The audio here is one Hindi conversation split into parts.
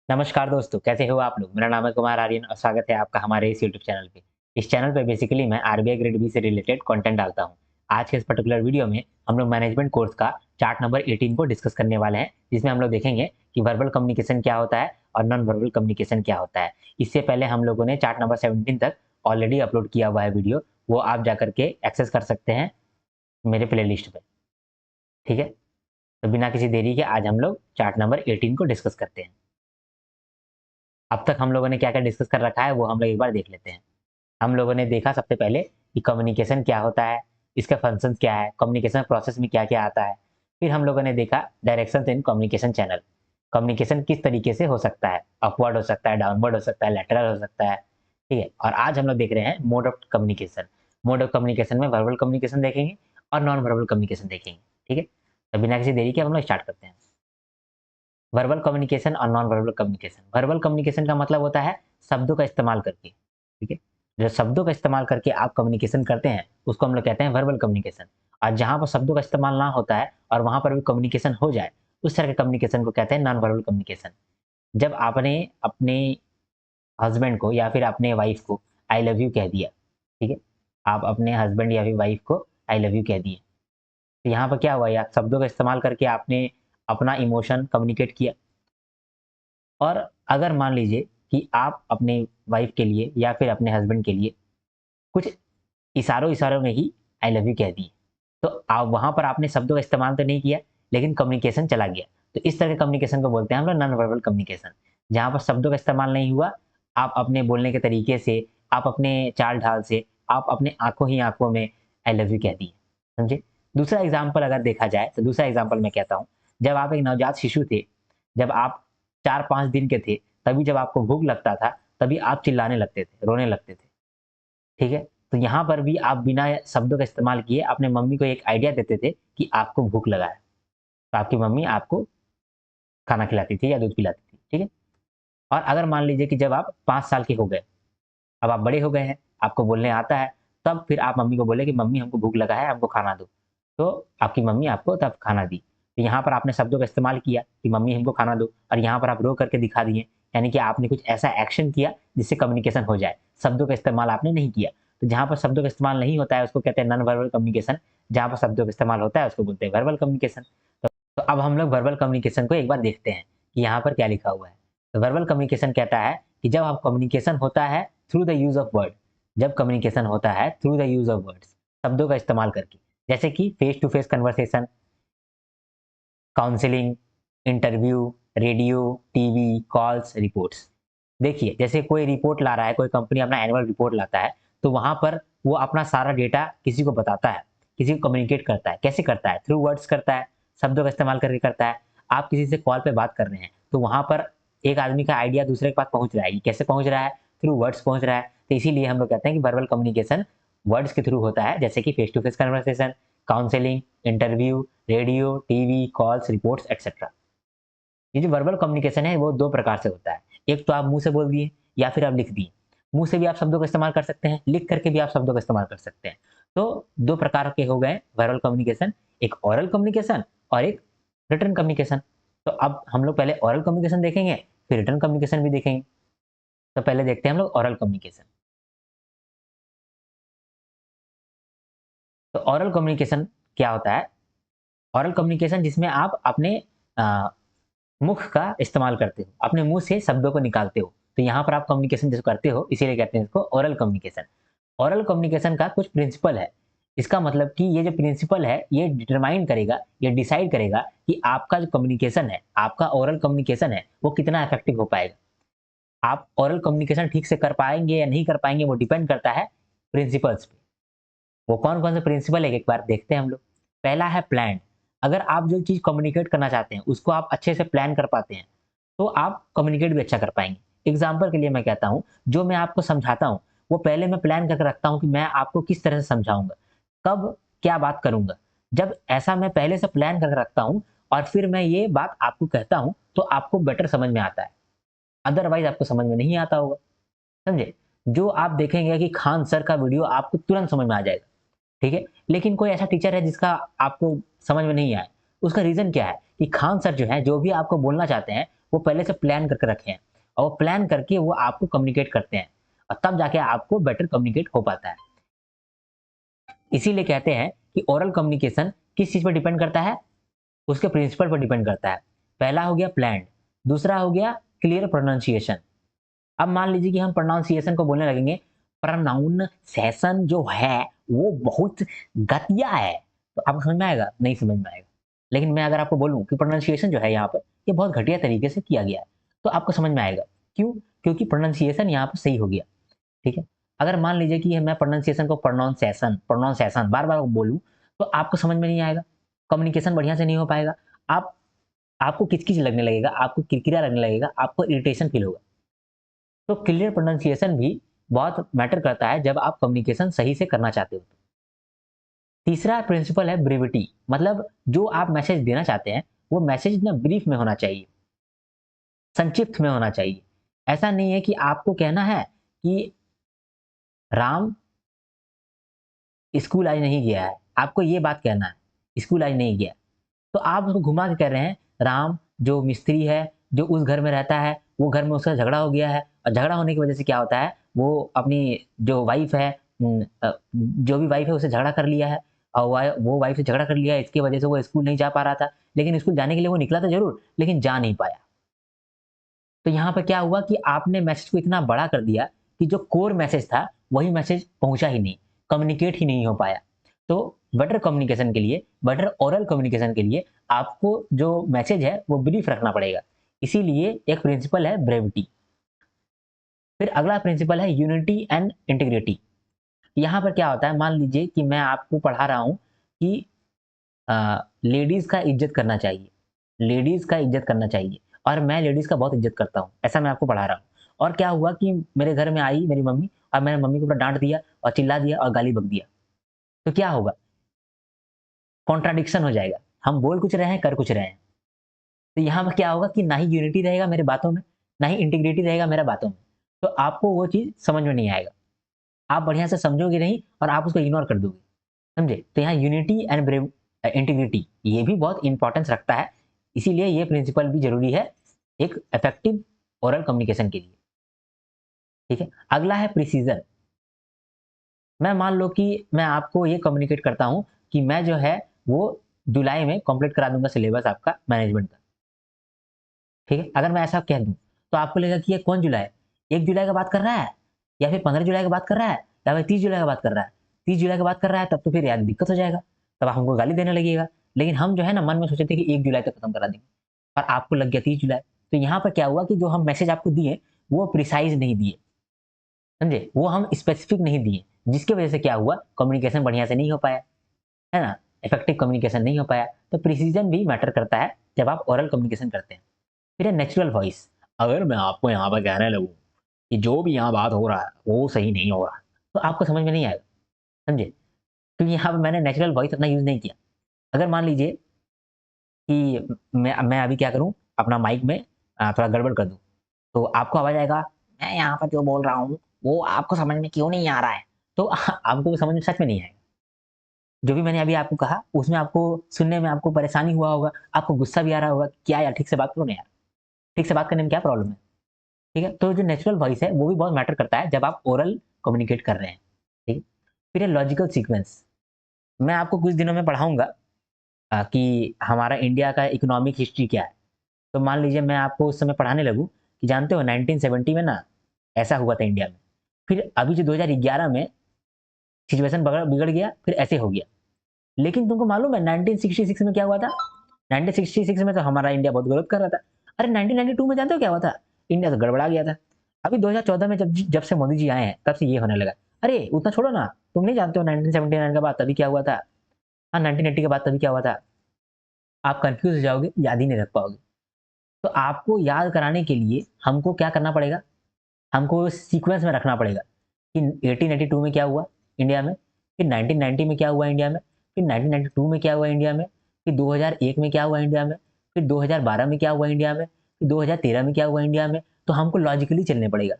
नमस्कार दोस्तों, कैसे हो आप लोग? मेरा नाम है कुमार आर्यन और स्वागत है आपका हमारे इस यूट्यूब चैनल पे। इस चैनल पे बेसिकली मैं आरबीआई ग्रेड बी से रिलेटेड कंटेंट डालता हूँ। आज के इस पर्टिकुलर वीडियो में हम लोग मैनेजमेंट कोर्स का चार्ट नंबर 18 को डिस्कस करने वाले हैं, जिसमें हम लोग देखेंगे कि वर्बल कम्युनिकेशन क्या होता है और नॉन वर्बल कम्युनिकेशन क्या होता है। इससे पहले हम लोगों ने चार्ट नंबर 17 तक ऑलरेडी अपलोड किया हुआ है वीडियो, वो आप जाकर के एक्सेस कर सकते हैं मेरे प्लेलिस्ट पे, ठीक है? तो बिना किसी देरी के आज हम लोग चार्ट नंबर 18 को डिस्कस करते हैं। अब तक हम लोगों ने क्या-क्या डिस्कस कर रखा है, वो हम लोग एक बार देख लेते हैं। हम लोगों ने देखा सबसे पहले कि कम्युनिकेशन क्या होता है, इसका फंक्शंस क्या है, कम्युनिकेशन प्रोसेस में क्या-क्या आता है। फिर हम लोगों ने देखा directions in communication channel. Communication किस तरीके से हो सकता है, अपवर्ड हो सकता है, डाउनवर्ड हो सकता है, लैटरल हो सकता है, ठीक है? और आज हम लोग देख रहे हैं mode of communication. Mode of communication में वर्बल कम्युनिकेशन देखेंगे और नॉन वर्बल कम्युनिकेशन देखेंगे, ठीक है? तो बिना किसी देरी के हम लोग स्टार्ट करते हैं। वर्बल कम्युनिकेशन और non verbal communication. Verbal communication का मतलब होता है शब्दों का इस्तेमाल करके, ठीक है? जो शब्दों का इस्तेमाल करके आप कम्युनिकेशन करते हैं, उसको हम लोग कहते हैं वर्बल कम्युनिकेशन। और जहाँ पर शब्दों का इस्तेमाल ना होता है और वहाँ पर भी कम्युनिकेशन हो जाए, उस तरह के कम्युनिकेशन को कहते हैं नॉन वर्बल कम्युनिकेशन। जब आपने अपने हस्बैंड को या फिर अपने वाइफ को आई लव यू कह दिया, ठीक है? आप अपने हस्बैंड या फिर वाइफ को आई लव यू कह दिए। तो यहाँ पर क्या हुआ या शब्दों का इस्तेमाल करके आपने अपना इमोशन कम्युनिकेट किया। और अगर मान लीजिए कि आप अपने वाइफ के लिए या फिर अपने हस्बैंड के लिए कुछ इशारों-इशारों में ही आई लव यू कह दिए, तो आप वहाँ पर आपने शब्दों का इस्तेमाल तो नहीं किया, लेकिन कम्युनिकेशन चला गया। तो इस तरह के कम्युनिकेशन को बोलते हैं हम लोग नॉन वर्बल कम्युनिकेशन। जहाँ पर शब्दों का इस्तेमाल नहीं हुआ, आप अपने बोलने के तरीके से, आप अपने चाल-ढाल से, आप अपने आँखों ही आँखों में आई लव यू कह दिए, समझे? दूसरा एग्ज़ाम्पल अगर देखा जाए, तो दूसरा एग्ज़ाम्पल मैं कहता हूँ, जब आप एक नवजात शिशु थे, जब आप 4-5 दिन के थे, तभी जब आपको भूख लगता था, तभी आप चिल्लाने लगते थे, रोने लगते थे, ठीक है? तो यहाँ पर भी आप बिना शब्दों का इस्तेमाल किए अपने मम्मी को एक आइडिया देते थे कि आपको भूख लगा है, तो आपकी मम्मी आपको खाना खिलाती थी या दूध पिलाती थी, ठीक है? और अगर मान लीजिए कि जब आप 5 साल के हो गए, अब आप बड़े हो गए हैं, आपको बोलने आता है, तब फिर आप मम्मी को बोले कि मम्मी हमको भूख लगा है, हमको खाना दो। तो आपकी मम्मी आपको तब खाना दी। तो यहाँ पर आपने शब्दों का इस्तेमाल किया कि मम्मी हमको खाना दो और यहाँ पर आप रो करके दिखा दिए, यानी कि आपने कुछ ऐसा एक्शन किया जिससे कम्युनिकेशन हो जाए। शब्दों का इस्तेमाल आपने नहीं किया। तो जहाँ पर शब्दों का इस्तेमाल नहीं होता है उसको कहते हैं नॉन वर्बल कम्युनिकेशन, जहाँ पर शब्दों का इस्तेमाल होता है उसको बोलते हैं वर्बल कम्युनिकेशन। तो अब हम लोग वर्बल कम्युनिकेशन को एक बार देखते हैं कि यहाँ पर क्या लिखा हुआ है। तो वर्बल कम्युनिकेशन कहता है कि जब आप कम्युनिकेशन होता है through the use of word, जब कम्युनिकेशन होता है through the use of words, शब्दों का इस्तेमाल करके, जैसे कि face to face conversation, counselling, interview, radio, TV, calls, reports. देखिए, जैसे कोई रिपोर्ट ला रहा है, कोई कंपनी अपना एनुअल रिपोर्ट लाता है, तो वहाँ पर वो अपना सारा डेटा किसी को बताता है, किसी को कम्युनिकेट करता है। कैसे करता है? थ्रू वर्ड्स करता है, शब्दों का इस्तेमाल करके करता है। आप किसी से कॉल पे बात कर रहे हैं, तो वहाँ पर एक आदमी का आइडिया दूसरे के पास पहुँच रहा है। ये कैसे पहुँच रहा है? थ्रू वर्ड्स पहुँच रहा है। तो इसीलिए हम लोग कहते हैं कि वर्बल कम्युनिकेशन वर्ड्स के थ्रू होता है, जैसे कि face to face conversation, counselling, interview, radio, TV, calls, reports etcetera. ये जो वर्बल कम्युनिकेशन है वो 2 प्रकार से होता है। एक तो आप मुँह से बोल दिए या फिर आप लिख दिए। मुँह से भी आप शब्दों का इस्तेमाल कर सकते हैं, लिख करके भी आप शब्दों का इस्तेमाल कर सकते हैं। तो 2 प्रकार के हो गए वर्बल कम्युनिकेशन, एक ओरल कम्युनिकेशन और एक रिटन कम्युनिकेशन। तो अब हम लोग पहले ओरल कम्युनिकेशन देखेंगे, फिर रिटन कम्युनिकेशन भी देखेंगे। तो पहले देखते हैं हम लोग ओरल कम्युनिकेशन। तो ओरल कम्युनिकेशन क्या होता है? ओरल कम्युनिकेशन जिसमें आप अपने अ, मुख का इस्तेमाल करते हो, अपने मुँह से शब्दों को निकालते हो। तो यहाँ पर आप कम्युनिकेशन जिसको करते हो, इसीलिए कहते हैं इसको ओरल कम्युनिकेशन। ओरल कम्युनिकेशन का कुछ प्रिंसिपल है। इसका मतलब कि ये जो प्रिंसिपल है, ये डिटरमाइन करेगा, ये डिसाइड करेगा कि आपका जो कम्युनिकेशन है, आपका ओरल कम्युनिकेशन है, वो कितना इफेक्टिव हो पाएगा। आप ओरल कम्युनिकेशन ठीक से कर पाएँगे या नहीं कर पाएँगे, वो डिपेंड करता है प्रिंसिपल्स पे। वो कौन-कौन से प्रिंसिपल है एक बार देखते हैं हम लोग। पहला है प्लान। अगर आप जो चीज़ कम्युनिकेट करना चाहते हैं, उसको आप अच्छे से प्लान कर पाते हैं, तो आप कम्युनिकेट भी अच्छा कर पाएँगे। एग्ज़ाम्पल के लिए मैं कहता हूँ, जो मैं आपको समझाता हूँ, वो पहले मैं प्लान करके रखता हूँ कि मैं आपको किस तरह से समझाऊँगा, कब क्या बात करूँगा। जब ऐसा मैं पहले से प्लान करके रखता हूँ और फिर मैं ये बात आपको कहता हूँ, तो आपको बेटर समझ में आता है। अदरवाइज़ आपको समझ में नहीं आता होगा, समझे? जो आप देखेंगे कि खान सर का वीडियो आपको तुरंत समझ में आ जाएगा। ठीक है? लेकिन कोई ऐसा टीचर है जिसका आपको समझ में नहीं आए, उसका रीज़न क्या है? कि खान सर जो हैं, जो भी आपको बोलना चाहते हैं, वो पहले से प्लान करके रखे हैं और वो प्लान करके वो आपको कम्युनिकेट करते हैं और तब जाके आपको बेटर कम्युनिकेट हो पाता है। इसीलिए कहते हैं कि ओरल कम्युनिकेशन किस चीज़ पर डिपेंड करता है? उसके प्रिंसिपल पर डिपेंड करता है। पहला हो गया प्लान्ड, दूसरा हो गया क्लियर प्रोनाउंसिएशन। अब मान लीजिए कि हम प्रोनाउंसिएशन को बोलने लगेंगे, प्रोनाउंसिएशन जो है वो बहुत घटिया है, तो आपको समझ में आएगा? नहीं समझ में आएगा। लेकिन मैं अगर आपको बोलूँ कि प्रोनाउंसिएशन जो है यहाँ पर, ये बहुत घटिया तरीके से किया गया है, तो आपको समझ में आएगा। क्यों? क्योंकि प्रोनाउंसिएशन यहाँ पर सही हो गया, ठीक है? अगर मान लीजिए कि मैं प्रोनाउंसिएशन को प्रोनाउंसिएशन बार-बार बोलूँ, तो आपको समझ में नहीं आएगा, कम्युनिकेशन बढ़िया से नहीं हो पाएगा। आपको किच-किच लगने लगेगा, आपको किरकिरा लगने लगेगा, आपको इरिटेशन फील होगा। तो क्लियर प्रोनाउंसिएशन भी बहुत मैटर करता है जब आप कम्युनिकेशन सही से करना चाहते हो। तीसरा प्रिंसिपल है ब्रीविटी, मतलब जो आप मैसेज देना चाहते हैं, वो मैसेज ना ब्रीफ में होना चाहिए, संक्षिप्त में होना चाहिए। ऐसा नहीं है कि आपको कहना है कि राम स्कूल आज नहीं गया है, आपको ये बात कहना है, स्कूल आज नहीं गया। तो आप उसको घुमा के कह रहे हैं, राम जो मिस्त्री है, जो उस घर में रहता है, वो घर में उसका झगड़ा हो गया है और झगड़ा होने की वजह से क्या होता है, वो अपनी जो वाइफ़ है जो भी वाइफ़ है उससे झगड़ा कर लिया है और वो वाइफ़ से झगड़ा कर लिया है, इसकी वजह से वो स्कूल नहीं जा पा रहा था। लेकिन स्कूल जाने के लिए वो निकला तो ज़रूर, लेकिन जा नहीं पाया। तो यहाँ पे क्या हुआ कि आपने मैसेज को इतना बड़ा कर दिया कि जो कोर मैसेज था, वही मैसेज पहुँचा ही नहीं, कम्युनिकेट ही नहीं हो पाया। तो बेटर कम्युनिकेशन के लिए, बेटर ओरल कम्युनिकेशन के लिए आपको जो मैसेज है, वो ब्रीफ रखना पड़ेगा। इसीलिए एक प्रिंसिपल है ब्रेविटी। फिर अगला प्रिंसिपल है यूनिटी एंड इंटीग्रिटी। यहाँ पर क्या होता है, मान लीजिए कि मैं आपको पढ़ा रहा हूँ कि लेडीज़ का इज़्ज़त करना चाहिए, लेडीज़ का इज़्ज़त करना चाहिए और मैं लेडीज़ का बहुत इज़्ज़त करता हूँ, ऐसा मैं आपको पढ़ा रहा हूँ। और क्या हुआ कि मेरे घर में आई मेरी मम्मी और मैंने मम्मी को पूरा डाँट दिया और चिल्ला दिया और गाली बक दिया। तो क्या होगा? कॉन्ट्राडिक्शन हो जाएगा। हम बोल कुछ रहे हैं, कर कुछ रहे हैं। तो यहाँ पे क्या होगा कि ना ही यूनिटी रहेगा मेरे बातों में, ना ही इंटीग्रिटी रहेगा मेरा बातों में। तो आपको वो चीज़ समझ में नहीं आएगा। आप बढ़िया से समझोगे नहीं और आप उसको इग्नोर कर दोगे। समझे? तो यहाँ यूनिटी एंड इंटीग्रिटी ये भी बहुत इंपॉर्टेंस रखता है। इसीलिए ये प्रिंसिपल भी ज़रूरी है एक इफेक्टिव ओरल कम्युनिकेशन के लिए। ठीक है? अगला है प्रिसीज़न। मैं मान लो कि मैं आपको ये कम्युनिकेट करता हूँ कि मैं जो है वो जुलाई में कंप्लीट करा दूँगा सिलेबस आपका मैनेजमेंट का। ठीक है? अगर मैं ऐसा कह दूँ, तो आपको लगेगा कि ये कौन जुलाई? 1 जुलाई का बात कर रहा है? या फिर 15 जुलाई का बात कर रहा है? या फिर 30 जुलाई का बात कर रहा है? 30 जुलाई का बात कर रहा है तब तो फिर यार दिक्कत हो जाएगा। तब आप हमको गाली देने लगिएगा। लेकिन हम जो है ना मन में सोचे थे कि 1 जुलाई तक खत्म करा देंगे और आपको लग गया 30 जुलाई। तो यहाँ पर क्या हुआ कि जो हम मैसेज आपको दिए, वो प्रिसाइज़ नहीं दिए। समझे? वो हम स्पेसिफिक नहीं दिए, जिसकी वजह से क्या हुआ कम्युनिकेशन बढ़िया से नहीं हो पाया, है ना? इफेक्टिव कम्युनिकेशन नहीं हो पाया। तो प्रिसिज़न भी मैटर करता है जब आप ओरल कम्युनिकेशन करते हैं। फिर है नेचुरल वॉइस। अगर मैं आपको यहाँ पर कहने लगूँ कि जो भी यहाँ बात हो रहा है, वो सही नहीं हो रहा है, तो आपको समझ में नहीं आएगा, समझे? क्योंकि यहाँ पे मैंने नेचुरल वॉइस अपना यूज़ नहीं किया। अगर मान लीजिए कि मैं अभी क्या करूँ, अपना माइक में थोड़ा गड़बड़ कर दूँ, तो आपको आवाज़ आएगा, मैं यहाँ पर जो बोल रहा हूँ, वो आपको समझ में क्यों नहीं आ रहा है? तो आपको वो समझ में सच में नहीं आएगा। जो भी मैंने अभी आपको कहा, उसमें आपको सुनने में आपको परेशानी हुआ होगा, आपको गुस्सा भी आ रहा होगा, क्या यार ठीक से बात करो ना यार, ठीक से बात करने में क्या प्रॉब्लम है? ठीक है? तो जो नेचुरल वॉइस है, वो भी बहुत मैटर करता है जब आप ओरल कम्युनिकेट कर रहे हैं, ठीक है? फिर है लॉजिकल सीक्वेंस। मैं आपको कुछ दिनों में पढ़ाऊँगा कि हमारा इंडिया का इकोनॉमिक हिस्ट्री क्या है। तो मान लीजिए मैं आपको उस समय पढ़ाने लगूँ कि जानते हो 1970 में ना ऐसा हुआ था इंडिया में। फिर अभी जो 2011 में सिचुएशन बिगड़ गया, फिर ऐसे हो गया। लेकिन तुमको मालूम है 1966 में क्या हुआ था? 1966 में तो हमारा इंडिया बहुत ग्रोथ कर रहा था। अरे 1992 में जानते हो क्या हुआ था? इंडिया तो गड़बड़ा गया था। अभी 2014 में जब से मोदी जी आए हैं, तब से ये होने लगा। अरे उतना छोड़ो ना, तुम नहीं जानते हो 1979 के बाद तभी क्या हुआ था? हाँ, 1980 के बाद तभी क्या हुआ था? आप कन्फ्यूज़ हो जाओगे, याद ही नहीं रख पाओगे। तो आपको याद कराने के लिए हमको क्या करना पड़ेगा? हमको सीक्वेंस में रखना पड़ेगा कि 1882 में क्या हुआ इंडिया में, फिर 1990 में क्या हुआ इंडिया में, फिर 1992 में क्या हुआ इंडिया में, फिर 2001 में क्या हुआ इंडिया में, फिर 2012 में क्या हुआ इंडिया में, फिर 2013 में क्या हुआ इंडिया में। तो हमको लॉजिकली चलने पड़ेगा।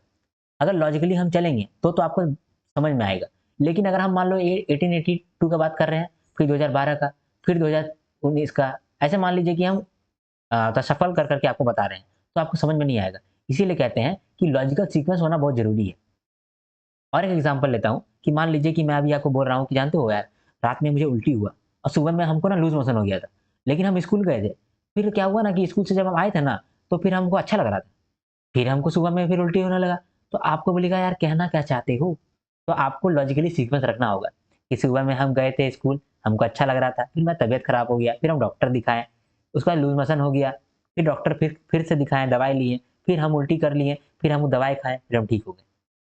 अगर लॉजिकली हम चलेंगे तो आपको समझ में आएगा। लेकिन अगर हम मान लो 1882 का बात कर रहे हैं, फिर 2012 का, फिर 2019 का, ऐसे मान लीजिए कि हम तो सफल कर करके आपको बता रहे हैं, तो आपको समझ में नहीं आएगा। इसीलिए कहते हैं कि लॉजिकल सीक्वेंस होना बहुत ज़रूरी है। और एक एग्जांपल लेता हूँ कि मान लीजिए कि मैं अभी आपको बोल रहा हूँ कि जानते हो यार, रात में मुझे उल्टी हुआ और सुबह में हमको ना लूज़ मोशन हो गया था। लेकिन हम स्कूल गए थे। फिर क्या हुआ ना कि स्कूल से जब हम आए थे ना, तो फिर हमको अच्छा लग रहा था। फिर हमको सुबह में फिर उल्टी होने लगा। तो आपको बोलेगा यार कहना क्या चाहते हो? तो आपको लॉजिकली सीक्वेंस रखना होगा कि सुबह में हम गए थे स्कूल, हमको अच्छा लग रहा था, फिर मेरा तबीयत खराब हो गया, फिर हम डॉक्टर दिखाए, उसके बाद लूज़ मोशन हो गया, फिर डॉक्टर फिर से दिखाए, दवाई लिए, फिर हम उल्टी कर लिए, फिर हम दवाई खाए, फिर हम ठीक हो गए।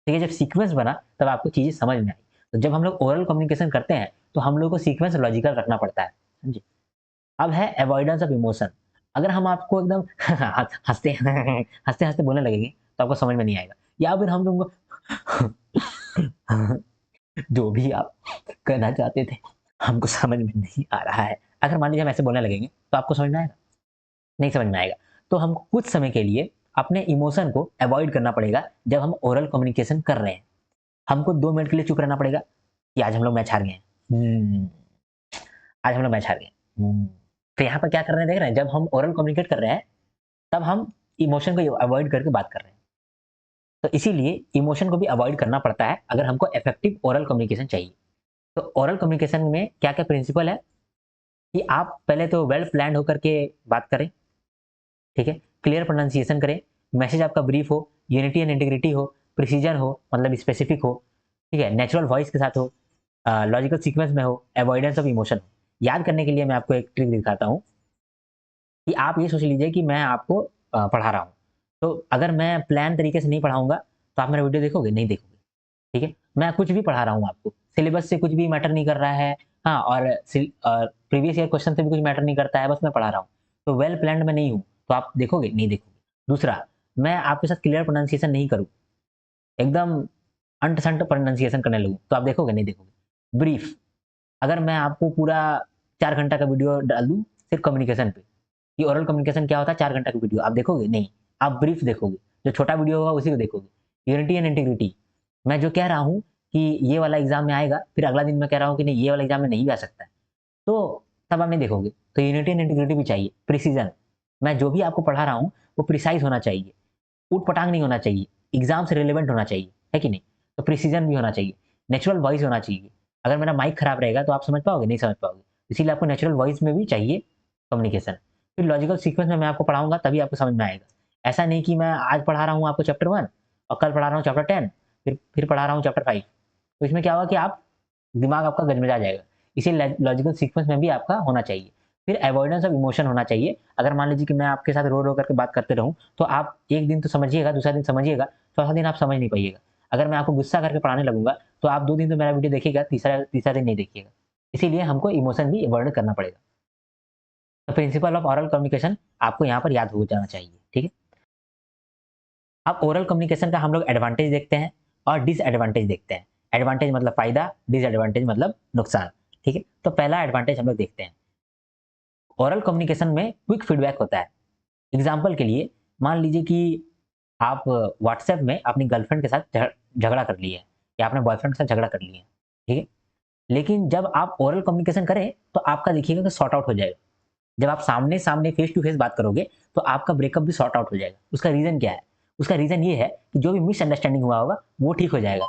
देखिए जब सीक्वेंस बना तब आपको चीज़ें समझ में आई। तो जब हम लोग ओरल कम्युनिकेशन करते हैं, तो हम लोग को सीक्वेंस लॉजिकल रखना पड़ता है। हाँ जी। अब है अवॉइडेंस ऑफ इमोशन। अगर हम आपको एकदम हँसते हँसते-हँसते बोलने लगेंगे, तो आपको समझ में नहीं आएगा। या फिर हम तुमको जो भी आप कहना चाहते थे, हमको समझ में नहीं आ रहा है। अगर मान लीजिए हम ऐसे बोलने लगेंगे, तो आपको समझ में आएगा? नहीं समझ में आएगा। तो हमको कुछ समय के लिए अपने इमोशन को अवॉइड करना पड़ेगा, जब हम ओरल कम्युनिकेशन कर रहे हैं। हमको 2 मिनट के लिए चुप रहना पड़ेगा कि आज हम लोग मैच हार गए हैं। आज हम लोग मैच हार गए। तो यहाँ पर क्या कर रहे हैं देख रहे हैं? जब हम ओरल कम्युनिकेट कर रहे हैं, तब हम इमोशन को अवॉइड करके बात कर रहे हैं। तो इसीलिए इमोशन को भी अवॉइड करना पड़ता है, अगर हमको इफेक्टिव ओरल कम्युनिकेशन चाहिए। तो ओरल कम्युनिकेशन में क्या-क्या प्रिंसिपल है कि आप पहले तो वेल प्लान्ड होकर के बात करें, ठीक है? क्लियर प्रोनंसिएशन करें, मैसेज आपका ब्रीफ हो, यूनिटी एंड इंटीग्रिटी हो, प्रिसिजन हो मतलब स्पेसिफिक हो, ठीक है? नेचुरल वॉइस के साथ हो, लॉजिकल सीक्वेंस में हो, अवॉइडेंस ऑफ इमोशन हो। याद करने के लिए मैं आपको एक ट्रिक दिखाता हूँ कि आप ये सोच लीजिए कि मैं आपको पढ़ा रहा हूँ। तो अगर मैं प्लान तरीके से नहीं पढ़ाऊँगा, तो आप मेरा वीडियो देखोगे? नहीं देखोगे, ठीक है? मैं कुछ भी पढ़ा रहा हूँ आपको, सिलेबस से कुछ भी मैटर नहीं कर रहा है, हाँ और प्रीवियस ईयर क्वेश्चन से भी कुछ मैटर नहीं करता है, बस मैं पढ़ा रहा हूँ। तो वेल प्लान्ड मैं नहीं हूँ, तो आप देखोगे? नहीं देखोगे। दूसरा, मैं आपके साथ क्लियर प्रोनंसिएशन नहीं करूँ, एकदम अंट-शंट प्रोनंसिएशन करने लगूँ, तो आप देखोगे? नहीं देखोगे। ब्रीफ, अगर मैं आपको पूरा 4 घंटा का वीडियो डाल दूँ सिर्फ़ कम्युनिकेशन पे, कि ओरल कम्युनिकेशन क्या होता है 4 घंटा की वीडियो, आप देखोगे? नहीं, आप ब्रीफ देखोगे, जो छोटा वीडियो होगा उसी को देखोगे। यूनिटी एंड इंटीग्रिटी, मैं जो कह रहा हूँ कि ये वाला एग्ज़ाम में आएगा, फिर अगला दिन मैं कह रहा हूँ कि नहीं ये वाला एग्ज़ाम में नहीं भी आ सकता है, तो तब आप नहीं देखोगे। तो यूनिटी एंड इंटीग्रिटी भी चाहिए, प्रिसिज़न, मैं जो भी आपको पढ़ा रहा हूँ, वो प्रिसाइज़ होना चाहिए, ऊट-पटांग नहीं होना चाहिए, एग्ज़ाम से रिलेवेंट होना चाहिए, है कि नहीं? तो प्रिसिज़न भी होना चाहिए, नेचुरल वॉइस होना चाहिए। अगर मेरा माइक खराब रहेगा तो आप समझ पाओगे? नहीं समझ पाओगे। इसीलिए आपको नेचुरल वॉइस में भी चाहिए कम्युनिकेशन। फिर लॉजिकल सीक्वेंस में मैं आपको पढ़ाऊँगा तभी आपको समझ में आएगा। ऐसा नहीं कि मैं आज पढ़ा रहा हूँ आपको चैप्टर 1 और कल पढ़ा रहा हूँ चैप्टर 10 फिर पढ़ा रहा हूँ चैप्टर 5, तो इसमें क्या होगा कि आप दिमाग आपका गजबजा जाएगा। इसीलिए लॉजिकल सीक्वेंस में भी आपका होना चाहिए। फिर अवॉइडेंस ऑफ इमोशन होना चाहिए। अगर मान लीजिए कि मैं आपके साथ रो-रो करके बात करते रहूँ, तो आप 1 दिन तो समझिएगा, दूसरा दिन समझिएगा, चौथा दिन आप समझ नहीं पाइएगा। अगर मैं आपको गुस्सा करके पढ़ाने लगूँगा, तो आप 2 दिन तो मेरा वीडियो देखिएगा, तीसरा दिन नहीं देखिएगा। इसीलिए हमको इमोशन भी अवॉइड करना पड़ेगा। तो प्रिंसिपल ऑफ ओरल कम्युनिकेशन आपको यहाँ पर याद हो जाना चाहिए, ठीक है? अब ओरल कम्युनिकेशन का हम लोग एडवांटेज देखते हैं और डिसएडवांटेज देखते हैं। एडवांटेज मतलब फ़ायदा, डिसएडवांटेज मतलब नुकसान, ठीक है? तो पहला एडवांटेज हम लोग देखते हैं। ओरल कम्युनिकेशन में क्विक फीडबैक होता है। एग्ज़ाम्पल के लिए मान लीजिए कि आप व्हाट्सएप में अपनी गर्लफ्रेंड के साथ झगड़ा कर लिए या अपने बॉयफ्रेंड के साथ झगड़ा कर लिए, ठीक है? लेकिन जब आप ओरल कम्युनिकेशन करें, तो आपका देखिएगा कि सॉर्ट आउट हो जाएगा। जब आप सामने-सामने, फेस टू फेस बात करोगे, तो आपका ब्रेकअप भी सॉर्ट आउट हो जाएगा। उसका रीज़न क्या है? उसका रीज़न ये है कि जो भी मिसअंडरस्टैंडिंग हुआ होगा, वो ठीक हो जाएगा।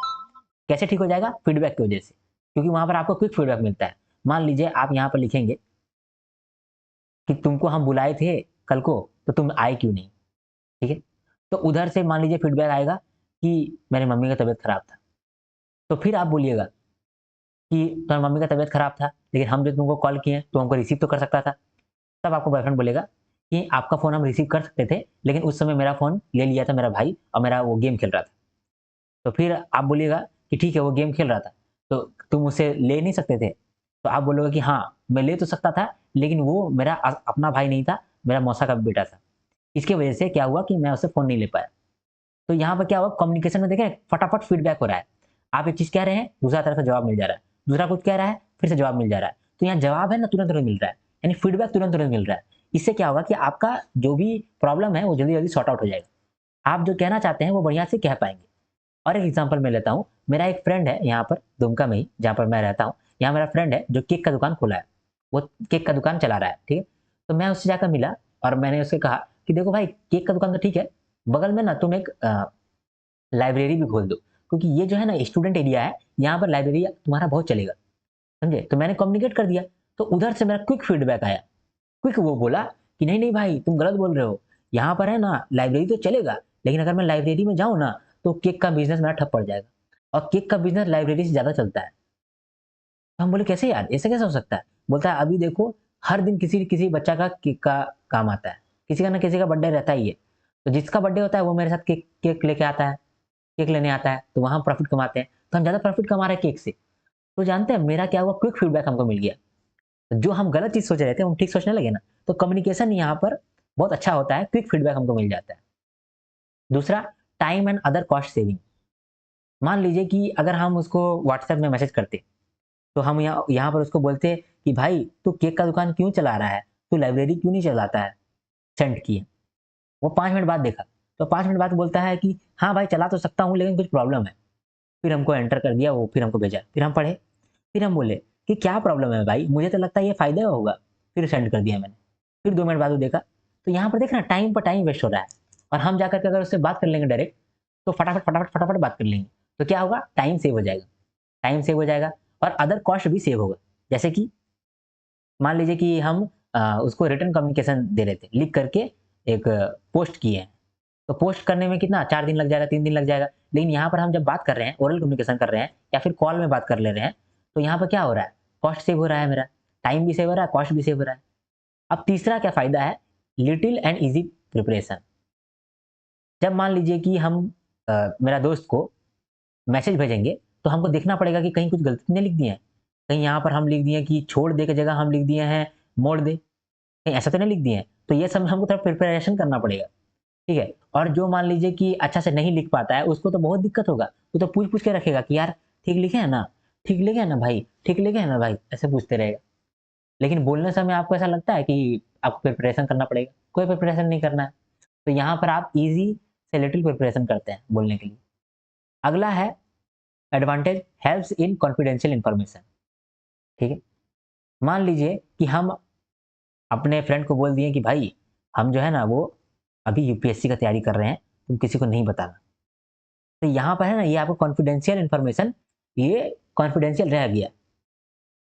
कैसे ठीक हो जाएगा? फीडबैक की वजह से। क्योंकि वहाँ पर आपको क्विक फीडबैक मिलता है। मान लीजिए आप यहाँ पर लिखेंगे कि तुमको हम बुलाए थे कल को, तो तुम आए क्यों नहीं? ठीक है? तो उधर से मान लीजिए फीडबैक आएगा कि मेरी मम्मी का तबीयत खराब था। तो फिर आप बोलिएगा कि तुम्हारी मम्मी का तबीयत खराब था, लेकिन हम जो तुमको कॉल किए, तो हमको रिसीव तो कर सकता था। तब आपको बॉयफ्रेंड बोलेगा कि आपका फ़ोन हम रिसीव कर सकते थे, लेकिन उस समय मेरा फ़ोन ले लिया था मेरा भाई और मेरा वो गेम खेल रहा था। तो फिर आप बोलिएगा कि ठीक है वो गेम खेल रहा था, तो तुम उसे ले नहीं सकते थे? तो आप बोलोगे कि हाँ, मैं ले तो सकता था, लेकिन वो मेरा अपना भाई नहीं था, मेरा मौसा का बेटा था। इसकी वजह से क्या हुआ कि मैं उससे फ़ोन नहीं ले पाया। तो यहाँ पर क्या हुआ कम्युनिकेशन में देखें फटाफट फीडबैक हो रहा है। आप एक चीज़ कह रहे हैं, दूसरा तरफ से जवाब मिल जा रहा है। दूसरा कुछ कह रहा है, फिर से जवाब मिल जा रहा है। तो यहाँ जवाब है ना तुरंत-तुरंत मिल रहा है। यानी फीडबैक तुरंत-तुरंत मिल रहा है। इससे क्या होगा कि आपका जो भी प्रॉब्लम है वो जल्दी-जल्दी सॉर्ट आउट हो जाएगा। आप जो कहना चाहते हैं वो बढ़िया से कह पाएँगे। और एक एग्ज़ाम्पल मैं लेता हूँ। मेरा एक फ्रेंड है यहाँ पर दुमका में ही जहाँ पर मैं रहता हूँ। यहाँ मेरा फ्रेंड है जो केक का दुकान खोला है। वो केक का दुकान चला रहा है, ठीक है? तो मैं उससे जाकर मिला और मैंने उससे कहा कि देखो भाई केक का दुकान तो ठीक है, बगल में ना तुम एक लाइब्रेरी भी खोल दो, क्योंकि ये जो है ना स्टूडेंट एरिया है, यहाँ पर लाइब्रेरी तुम्हारा बहुत चलेगा, समझे? तो मैंने कम्युनिकेट कर दिया, तो उधर से मेरा क्विक फीडबैक आया। क्विक वो बोला कि नहीं, नहीं भाई तुम गलत बोल रहे हो, यहाँ पर है ना लाइब्रेरी तो चलेगा, लेकिन अगर मैं लाइब्रेरी में जाऊँ ना तो केक का बिज़नेस मेरा ठप पड़ जाएगा, और केक का बिज़नेस लाइब्रेरी से ज़्यादा चलता है। तो हम बोले कैसे यार, ऐसे कैसे हो सकता है? बोलता है अभी देखो, हर दिन किसी न किसी बच्चा का केक का काम आता है, किसी का ना किसी का बर्थडे रहता ही है। तो जिसका बर्थडे होता है वो मेरे साथ केक केक लेके आता है, केक लेने आता है, तो वहाँ प्रॉफ़िट कमाते हैं। तो हम ज़्यादा प्रॉफ़िट कमा रहे हैं केक से। तो जानते हैं मेरा क्या हुआ, क्विक फीडबैक हमको मिल गया। तो जो हम गलत चीज़ सोच रहे थे, हम ठीक सोचने लगे ना, तो कम्युनिकेशन यहाँ पर बहुत अच्छा होता है, क्विक फीडबैक हमको मिल जाता है। दूसरा, time and other cost saving. मान लीजिए कि अगर हम उसको व्हाट्सएप में मैसेज करते, तो हम यहाँ यहाँ पर उसको बोलते कि भाई तू केक का दुकान क्यों चला रहा है? तू लाइब्रेरी क्यों नहीं चलाता है? सेंड किए। वो 5 मिनट बाद देखा, तो 5 मिनट बाद बोलता है कि हाँ भाई चला तो सकता हूँ लेकिन कुछ प्रॉब्लम है। फिर हमको एंटर कर दिया, वो फिर हमको भेजा, फिर हम पढ़े, फिर हम बोले कि क्या प्रॉब्लम है भाई? मुझे तो लगता है ये फ़ायदा होगा। फिर सेंड कर दिया मैंने। फिर 2 मिनट बाद वो देखा, तो यहाँ पर देख ना टाइम पर टाइम वेस्ट हो रहा है, और हम जाकर के अगर उससे बात कर लेंगे डायरेक्ट, तो फटाफट, फटाफट, फटाफट बात कर लेंगे। तो क्या होगा? टाइम सेव हो जाएगा। टाइम सेव हो जाएगा और अदर कॉस्ट भी सेव होगा। जैसे कि मान लीजिए कि हम उसको रिटर्न कम्युनिकेशन दे रहे थे, लिख करके एक पोस्ट किए हैं, तो पोस्ट करने में कितना 4 दिन लग जाएगा, 3 दिन लग जाएगा। लेकिन यहाँ पर हम जब बात कर रहे हैं, ओरल कम्युनिकेशन कर रहे हैं या फिर कॉल में बात कर ले रहे हैं, तो यहाँ पर क्या हो रहा है? कॉस्ट सेव हो रहा है मेरा, टाइम भी सेव हो रहा है, कॉस्ट भी सेव हो रहा है। अब तीसरा क्या फ़ायदा है? Little and easy preparation. जब मान लीजिए कि हम मेरा दोस्त को मैसेज भेजेंगे, तो हमको देखना पड़ेगा कि कहीं कुछ गलती नहीं लिख दिए हैं। कहीं यहाँ पर हम लिख दिए कि छोड़ दे की जगह हम लिख दिए हैं मोड़ दे, कहीं ऐसा तो नहीं लिख दिए हैं। तो ये सब हमको थोड़ा प्रिपरेशन करना पड़ेगा, ठीक है? और जो मान लीजिए कि अच्छा से नहीं लिख पाता है, उसको तो बहुत दिक्कत होगा। वो तो पूछ-पूछ के रखेगा कि यार ठीक लिखे हैं ना? ठीक लिखे हैं ना भाई? ठीक लिखे हैं ना भाई? ऐसे पूछते रहेगा। लेकिन बोलने समय आपको ऐसा लगता है कि आपको प्रिपरेशन करना पड़ेगा? कोई प्रिपरेशन नहीं करना है। तो यहाँ पर आप ईज़ी से लिटिल प्रिपरेशन करते हैं बोलने के लिए। अगला है advantage helps in confidential information, ठीक है? मान लीजिए कि हम अपने फ्रेंड को बोल दिए कि भाई हम जो है ना वो अभी यूपीएससी का तैयारी कर रहे हैं, तुम किसी को नहीं बताना। तो यहाँ पर है ना ये आपको कॉन्फिडेंशियल इन्फॉर्मेशन, ये कॉन्फिडेंशियल रह गया।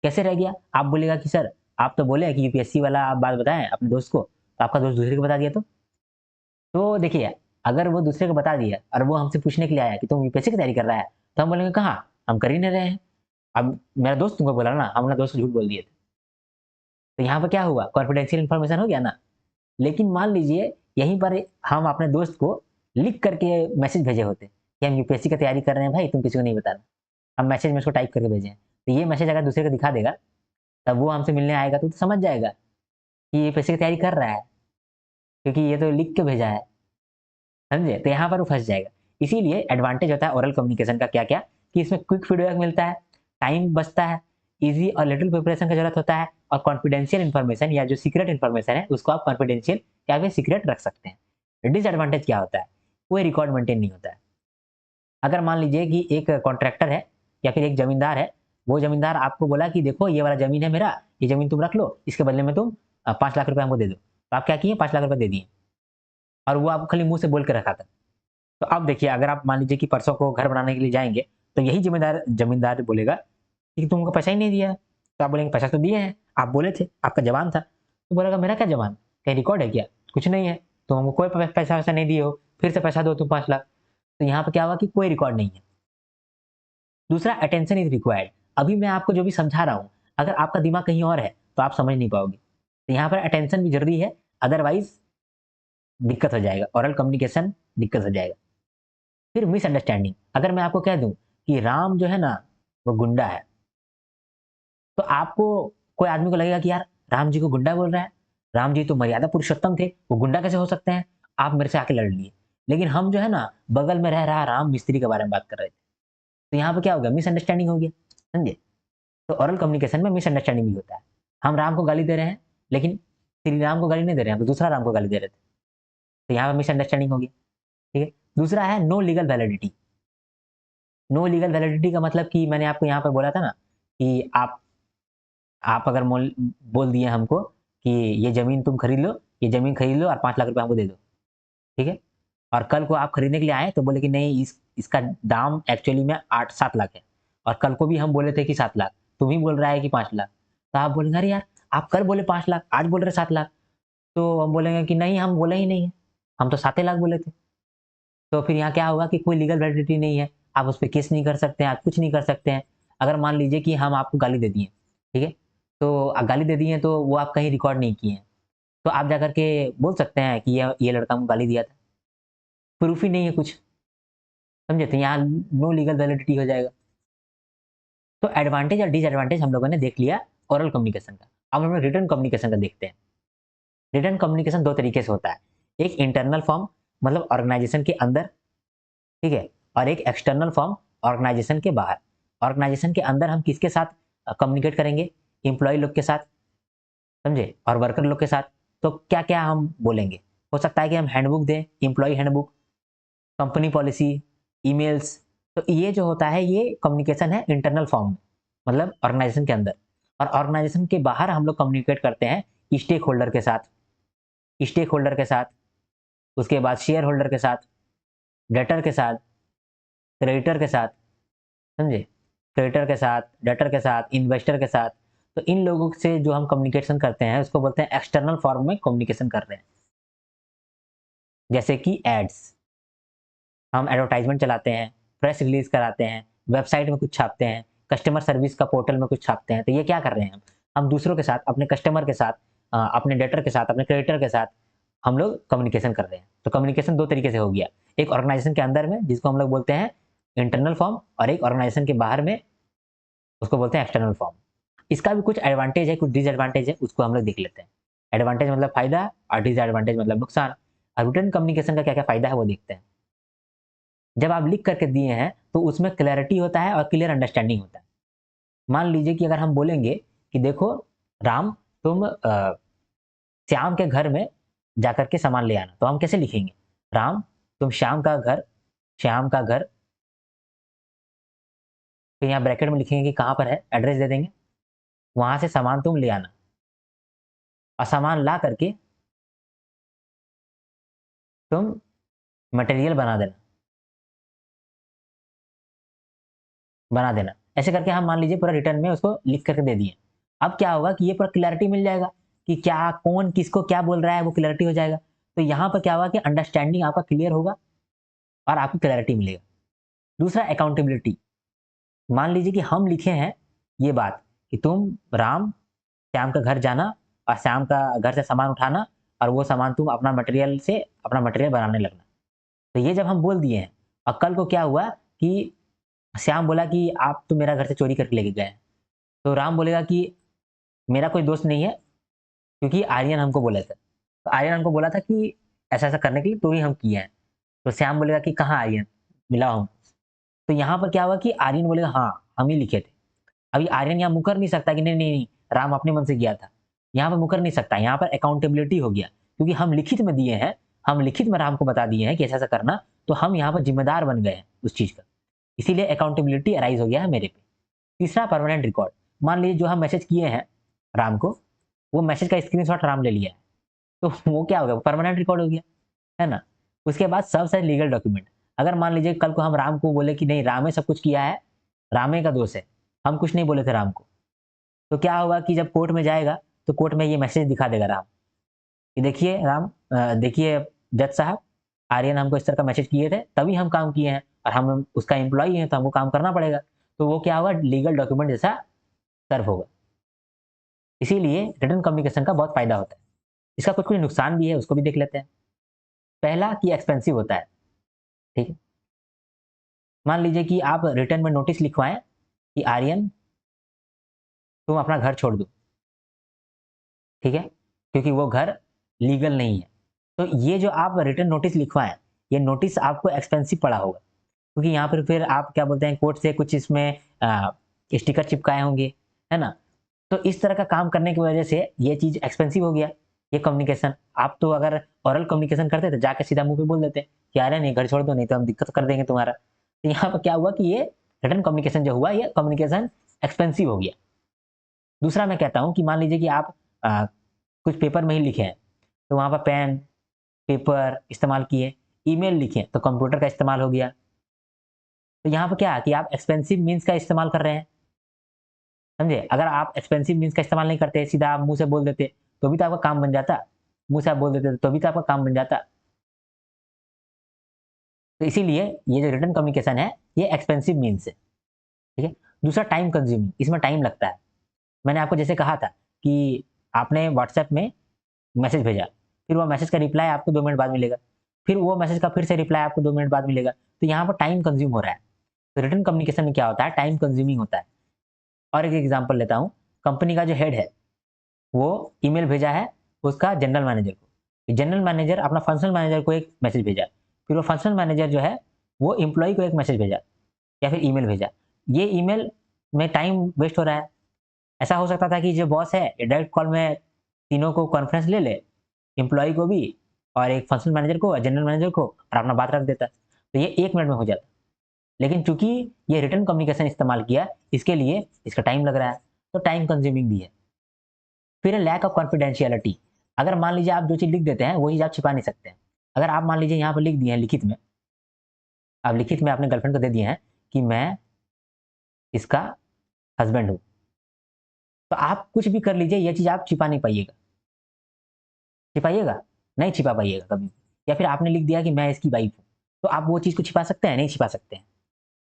कैसे रह गया? आप बोलिएगा कि सर आप तो बोले हैं कि यूपीएससी वाला आप बात बताएँ अपने दोस्त को, तो आपका दोस्त दूसरे को बता दिया तो? तो देखिए, अगर वो दूसरे को बता दिया और वो हमसे पूछने के लिए आया कि तुम यूपीएससी की तैयारी कर रहा है, तो हम बोलेंगे कहाँ? हम कर ही नहीं रहे हैं। अब मेरा दोस्त तुमको बोला ना, हम अपना दोस्त को झूठ बोल दिए थे। तो यहाँ पे क्या हुआ? कॉन्फिडेंशियल इन्फॉर्मेशन हो गया ना। लेकिन मान लीजिए यहीं पर हम अपने दोस्त को लिख करके मैसेज भेजे होते कि हम यूपीएससी की तैयारी कर रहे हैं भाई, तुम किसी को नहीं बताना। हम मैसेज में उसको टाइप करके भेजे हैं। तो ये मैसेज अगर दूसरे को दिखा देगा, तब वो हमसे मिलने आएगा तो समझ जाएगा कि ये यूपीएससी की तैयारी कर रहा है, क्योंकि ये तो लिख के भेजा है। समझे? तो यहाँ पर वो फँस जाएगा। इसीलिए एडवांटेज होता है ओरल कम्युनिकेशन का क्या-क्या, कि इसमें क्विक फीडबैक मिलता है, टाइम बचता है, ईज़ी और लिटिल प्रिपरेशन की ज़रूरत होता है, और कॉन्फिडेंशियल इन्फॉर्मेशन या जो सीक्रेट इन्फॉर्मेशन है, उसको आप कॉन्फिडेंशियल या फिर सीक्रेट रख सकते हैं। डिसएडवांटेज क्या होता है? कोई रिकॉर्ड मेंटेन नहीं होता है। अगर मान लीजिए कि एक कॉन्ट्रैक्टर है या फिर एक ज़मींदार है, वो ज़मींदार आपको बोला कि देखो ये वाला ज़मीन है मेरा, ये ज़मीन तुम रख लो, इसके बदले में तुम 5 लाख रुपए हमको दे दो। तो आप क्या किए? 5 लाख रुपए दे दिए, और वो आपको खाली मुँह से बोल के रखा था। तो अब देखिए, अगर आप मान लीजिए कि परसों को घर बनाने के लिए जाएँगे, तो यही ज़िम्मेदार ज़मींदार बोलेगा कि तुमको पैसा ही नहीं दिया है। तो आप बोलेंगे पैसा तो दिए हैं, आप बोले थे, आपका ज़बान था। तो बोलेगा मेरा क्या ज़बान? कहीं रिकॉर्ड है क्या? कुछ नहीं है। तुम हमको कोई पैसा-वैसा नहीं दिए हो, फिर से पैसा दो तुम 5 लाख। तो यहाँ पे क्या हुआ कि कोई रिकॉर्ड नहीं है। दूसरा, अटेंशन इज़ रिक्वायर्ड। अभी मैं आपको जो भी समझा रहा हूँ, अगर आपका दिमाग कहीं और है, तो आप समझ नहीं पाओगे। तो यहाँ पर अटेंशन भी ज़रूरी है, अदरवाइज़ दिक्कत हो जाएगा, ओरल कम्युनिकेशन दिक्कत हो जाएगा। फिर मिसअंडरस्टैंडिंग, अगर मैं आपको कह दूँ कि राम जो है ना, वो गुंडा है, तो आपको कोई आदमी को लगेगा कि यार राम जी को गुंडा बोल रहा है, राम जी तो मर्यादा पुरुषोत्तम थे, वो गुंडा कैसे हो सकते हैं? आप मेरे से आके लड़ लिए। लेकिन हम जो है ना, बगल में रह रहा राम मिस्त्री के बारे में बात कर रहे थे। तो यहाँ पे क्या हो गया? मिसअंडरस्टैंडिंग हो गया, समझे? तो ओरल कम्युनिकेशन में मिसअंडरस्टैंडिंग भी होता है। हम राम को गाली दे रहे हैं, लेकिन श्री राम को गाली नहीं दे रहे हैं, हम तो दूसरा राम को गाली दे रहे थे। तो यहाँ पे मिसअंडरस्टैंडिंग होगी, ठीक है? दूसरा है no legal validity. No legal validity का मतलब कि मैंने आपको यहाँ पे बोला था ना कि आप अगर मोल बोल दिए हमको कि ये ज़मीन तुम खरीद लो, ये ज़मीन खरीद लो और 5 लाख रुपए हमको दे दो। ठीक है। और कल को आप खरीदने के लिए आए तो बोले कि नहीं इसका दाम एक्चुअली में 8-7 लाख है, और कल को भी हम बोले थे कि 7 लाख, तुम ही बोल रहा है कि 5 लाख। तो आप बोलेंगे अरे यार, आप कल बोले 5 लाख, आज बोल रहे 7 लाख। तो हम बोलेंगे कि नहीं, हम बोले ही नहीं है, हम तो 7 लाख बोले थे। तो फिर यहाँ क्या होगा कि कोई लीगल वैलिडिटी नहीं है, आप उस पे केस नहीं कर सकते हैं, आप कुछ नहीं कर सकते हैं। अगर मान लीजिए कि हम आपको गाली दे दिए, ठीक है? तो गाली दे दी है तो वो आप कहीं रिकॉर्ड नहीं किए हैं। तो आप जाकर के बोल सकते हैं कि ये लड़का हमको गाली दिया था। प्रूफ ही नहीं है कुछ, समझे? तो यहाँ नो लीगल वैलिडिटी हो जाएगा। तो एडवांटेज और डिसएडवांटेज हम लोगों ने देख लिया ओरल कम्युनिकेशन का। अब हम लोग रिटन कम्युनिकेशन का देखते हैं। रिटन कम्युनिकेशन 2 तरीके से होता है। एक इंटरनल फॉर्म, मतलब ऑर्गेनाइजेशन के अंदर, ठीक है? और एक एक्सटर्नल फॉर्म, ऑर्गेनाइजेशन के बाहर। ऑर्गेनाइजेशन के अंदर हम किसके साथ कम्युनिकेट करेंगे? एम्प्लॉयी लोग के साथ, समझे? और वर्कर लोग के साथ। तो क्या-क्या हम बोलेंगे? हो सकता है कि हम हैंडबुक दें, employee handbook, company policy, emails. तो ये जो होता है ये कम्युनिकेशन है इंटरनल फॉर्म में, मतलब ऑर्गेनाइजेशन के अंदर। और ऑर्गेनाइजेशन के बाहर हम लोग कम्युनिकेट करते हैं स्टेक होल्डर के साथ, स्टेक होल्डर के साथ, उसके बाद शेयर होल्डर के साथ, डेटर के साथ, क्रेडिटर के साथ, समझे? क्रेडिटर के साथ, डेटर के साथ, इन्वेस्टर के साथ। तो इन लोगों से जो हम कम्युनिकेशन करते हैं उसको बोलते हैं एक्सटर्नल फॉर्म में कम्युनिकेशन कर रहे हैं। जैसे कि एड्स, हम एडवर्टाइजमेंट चलाते हैं, प्रेस रिलीज कराते हैं, वेबसाइट में कुछ छापते हैं, कस्टमर सर्विस का पोर्टल में कुछ छापते हैं। तो ये क्या कर रहे हैं हम दूसरों के साथ, अपने कस्टमर के साथ, अपने डेटर के साथ, अपने क्रेडिटर के साथ हम लोग कम्युनिकेशन कर रहे हैं। तो कम्युनिकेशन 2 तरीके से हो गया। एक ऑर्गेनाइजेशन के अंदर में जिसको हम लोग बोलते हैं इंटरनल फॉर्म, और एक ऑर्गेनाइजेशन के बाहर में उसको बोलते हैं एक्सटर्नल फॉर्म। इसका भी कुछ एडवांटेज है, कुछ डिसएडवांटेज है, उसको हम लोग देख लेते हैं। एडवांटेज मतलब फायदा और डिसएडवांटेज मतलब नुकसान। और रिटन कम्युनिकेशन का क्या-क्या फायदा है वो देखते हैं। जब आप लिख करके दिए हैं तो उसमें क्लैरिटी होता है और क्लियर अंडरस्टैंडिंग होता है। मान लीजिए कि अगर हम बोलेंगे कि देखो राम, तुम श्याम के घर में जाकर के सामान ले आना, तो हम कैसे लिखेंगे? राम, तुम श्याम का घर, फिर यहाँ ब्रैकेट में लिखेंगे कि कहाँ पर है, एड्रेस दे देंगे, वहां से सामान तुम ले आना, और सामान ला करके तुम मटेरियल बना देना। ऐसे करके हम मान लीजिए पूरा रिटर्न में उसको लिख करके दे दिए। अब क्या होगा कि ये पूरा क्लैरिटी मिल जाएगा कि क्या, कौन किसको क्या बोल रहा है, वो क्लैरिटी हो जाएगा। तो यहाँ पर क्या होगा कि अंडरस्टैंडिंग आपका क्लियर होगा और आपको क्लैरिटी मिलेगा। दूसरा अकाउंटेबिलिटी। मान लीजिए कि हम लिखे हैं ये बात कि तुम राम श्याम का घर जाना और श्याम का घर से सामान उठाना, और वो सामान तुम अपना मटेरियल बनाने लगना। तो ये जब हम बोल दिए हैं, और कल को क्या हुआ कि श्याम बोला कि आप तो मेरा घर से चोरी करके लेके गए हैं। तो राम बोलेगा कि मेरा कोई दोस्त नहीं है, क्योंकि आर्यन हमको बोला था। तो आर्यन हमको बोला था कि ऐसा-ऐसा करने के लिए, तो ही हम किए हैं। तो श्याम बोलेगा कि कहाँ आर्यन? मिलाओ हमको। तो यहाँ पर क्या हुआ कि आर्यन बोलेगा हाँ, हम ही लिखे थे। अभी आर्यन यहाँ मुकर नहीं सकता कि नहीं, नहीं, नहीं, राम अपने मन से किया था। यहाँ पर मुकर नहीं सकता, यहाँ पर अकाउंटेबिलिटी हो गया, क्योंकि हम लिखित में दिए हैं, हम लिखित में राम को बता दिए हैं कि ऐसा-ऐसा करना, तो हम यहाँ पर ज़िम्मेदार बन गए हैं उस चीज़ का। इसीलिए अकाउंटेबिलिटी अराइज़ हो गया है मेरे पे। तीसरा परमानेंट रिकॉर्ड। मान लीजिए जो हम मैसेज किए हैं राम को, वो मैसेज का स्क्रीनशॉट राम ले लिया है, तो वो क्या हो गया? परमानेंट रिकॉर्ड हो गया, है ना? उसके बाद सर्व्स एज़ लीगल डॉक्यूमेंट। अगर मान लीजिए कल को हम राम को बोले कि नहीं, रामे सब कुछ किया है, रामे का दोष है, हम कुछ नहीं बोले थे राम को, तो क्या होगा कि जब कोर्ट में जाएगा, तो कोर्ट में ये मैसेज दिखा देगा राम कि देखिए राम, देखिए जज साहब, आर्यन हमको इस तरह का मैसेज किए थे, तभी हम काम किए हैं, और हम उसका एम्प्लॉयी हैं, तो हमको काम करना पड़ेगा। तो वो क्या होगा? लीगल डॉक्यूमेंट जैसा सर्व होगा। इसीलिए रिटन कम्युनिकेशन का बहुत फ़ायदा होता है। इसका कुछ-कुछ नुकसान भी है, उसको भी देख लेते हैं। पहला कि एक्सपेंसिव होता है, ठीक है? मान लीजिए कि आप रिटन में नोटिस लिखवाएँ कि आर्यन, तुम अपना घर छोड़ दो, ठीक है? क्योंकि वो घर लीगल नहीं है। तो ये जो आप रिटन नोटिस लिखवाएँ, ये नोटिस आपको एक्सपेंसिव पड़ा होगा, क्योंकि यहाँ पर फिर आप क्या बोलते हैं, कोर्ट से कुछ इसमें स्टिकर चिपकाए होंगे, है ना? तो इस तरह का काम करने की वजह से ये चीज़ एक्सपेंसिव हो गया, ये कम्युनिकेशन। आप तो अगर ओरल कम्युनिकेशन करते तो जाके सीधा मुँह पे बोल देते कि अरे नहीं, घर छोड़ दो, नहीं तो हम दिक्कत कर देंगे तुम्हारा। तो यहाँ पर क्या हुआ कि ये रिटन कम्युनिकेशन जो हुआ, ये कम्युनिकेशन एक्सपेंसिव हो गया। दूसरा मैं कहता हूँ कि मान लीजिए कि आप कुछ पेपर में ही लिखे हैं, तो वहाँ पर पेन, पेपर इस्तेमाल किए, ईमेल लिखे तो कंप्यूटर का इस्तेमाल हो गया। तो यहाँ पर क्या कि आप एक्सपेंसिव मीन्स का इस्तेमाल कर रहे हैं, समझे? अगर आप एक्सपेंसिव मीन्स का इस्तेमाल नहीं करते, सीधा आप मुँह से बोल देते, तो भी तो आपका काम बन जाता। मुँह से आप बोल देते तो भी तो आपका काम बन जाता। तो इसीलिए ये जो रिटन कम्युनिकेशन है, ये एक्सपेंसिव मीन्स है, ठीक है? दूसरा टाइम कंज्यूमिंग, इसमें टाइम लगता है। मैंने आपको जैसे कहा था कि आपने व्हाट्सएप में मैसेज भेजा, फिर वो मैसेज का रिप्लाई आपको 2 मिनट बाद मिलेगा, फिर वो मैसेज का फिर से रिप्लाई आपको 2 मिनट बाद मिलेगा, तो यहाँ पर टाइम कंज्यूम हो रहा है। तो रिटन कम्युनिकेशन में क्या होता है, टाइम कंज्यूमिंग होता है। और एक एग्जांपल लेता हूँ, कंपनी का जो हेड है, वो ईमेल भेजा है उसका जनरल मैनेजर को। जनरल मैनेजर अपना फंक्शनल मैनेजर को एक मैसेज भेजा, फिर वो फंक्शनल मैनेजर जो है, वो एम्प्लॉयी को एक मैसेज भेजा या फिर ईमेल भेजा। ये ईमेल में टाइम वेस्ट हो रहा है। ऐसा हो सकता था कि जो बॉस है, डायरेक्ट कॉल में तीनों को कॉन्फ्रेंस ले ले, एम्प्लॉयी को भी और एक फंक्शनल मैनेजर को, जनरल मैनेजर को, और अपना बात रख देता। तो ये 1 मिनट में हो जाता। लेकिन चूंकि ये रिटन कम्युनिकेशन इस्तेमाल किया, इसके लिए इसका टाइम लग रहा है, तो टाइम कंज्यूमिंग भी है। फिर लैक ऑफ कॉन्फिडेंशियलिटी, अगर मान लीजिए आप जो चीज़ लिख देते हैं, वो चीज़ आप छिपा नहीं सकते हैं। अगर आप मान लीजिए यहाँ पर लिख दिए हैं लिखित में, आप लिखित में अपने गर्लफ्रेंड को दे दिए हैं कि मैं इसका हस्बैंड हूँ, तो आप कुछ भी कर लीजिए, ये चीज़ आप छिपा नहीं पाइएगा। छिपाइएगा? नहीं छिपा पाइएगा कभी। या फिर आपने लिख दिया कि मैं इसकी वाइफ हूँ, तो आप वो चीज़ को छिपा सकते हैं? नहीं छिपा सकते हैं।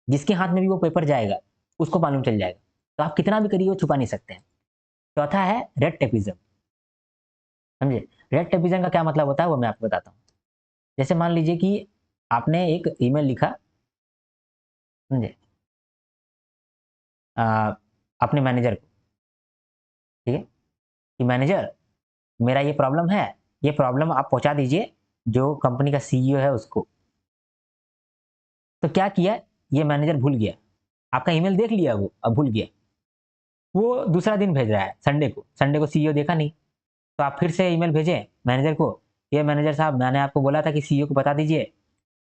जिसके हाथ में भी वो पेपर जाएगा, उसको मालूम चल जाएगा। तो आप कितना भी करिए, वो छुपा नहीं सकते हैं। चौथा है रेड टेपिज्म, समझे? रेड टेपिज्म का क्या मतलब होता है, वो मैं आपको बताता हूँ। जैसे मान लीजिए कि आपने एक ईमेल लिखा, समझे? अ, अपने मैनेजर को, ठीक है? कि मैनेजर, मेरा ये प्रॉब्लम है, ये प्रॉब्लम आप पहुँचा दीजिए जो कंपनी का सीईओ है उसको। तो क्या किया, ये मैनेजर भूल गया। आपका ईमेल देख लिया वो, अब भूल गया। वो दूसरा दिन भेज रहा है संडे को सीईओ देखा नहीं, तो आप फिर से ईमेल भेजें मैनेजर को, ये मैनेजर साहब मैंने आपको बोला था कि सीईओ को बता दीजिए।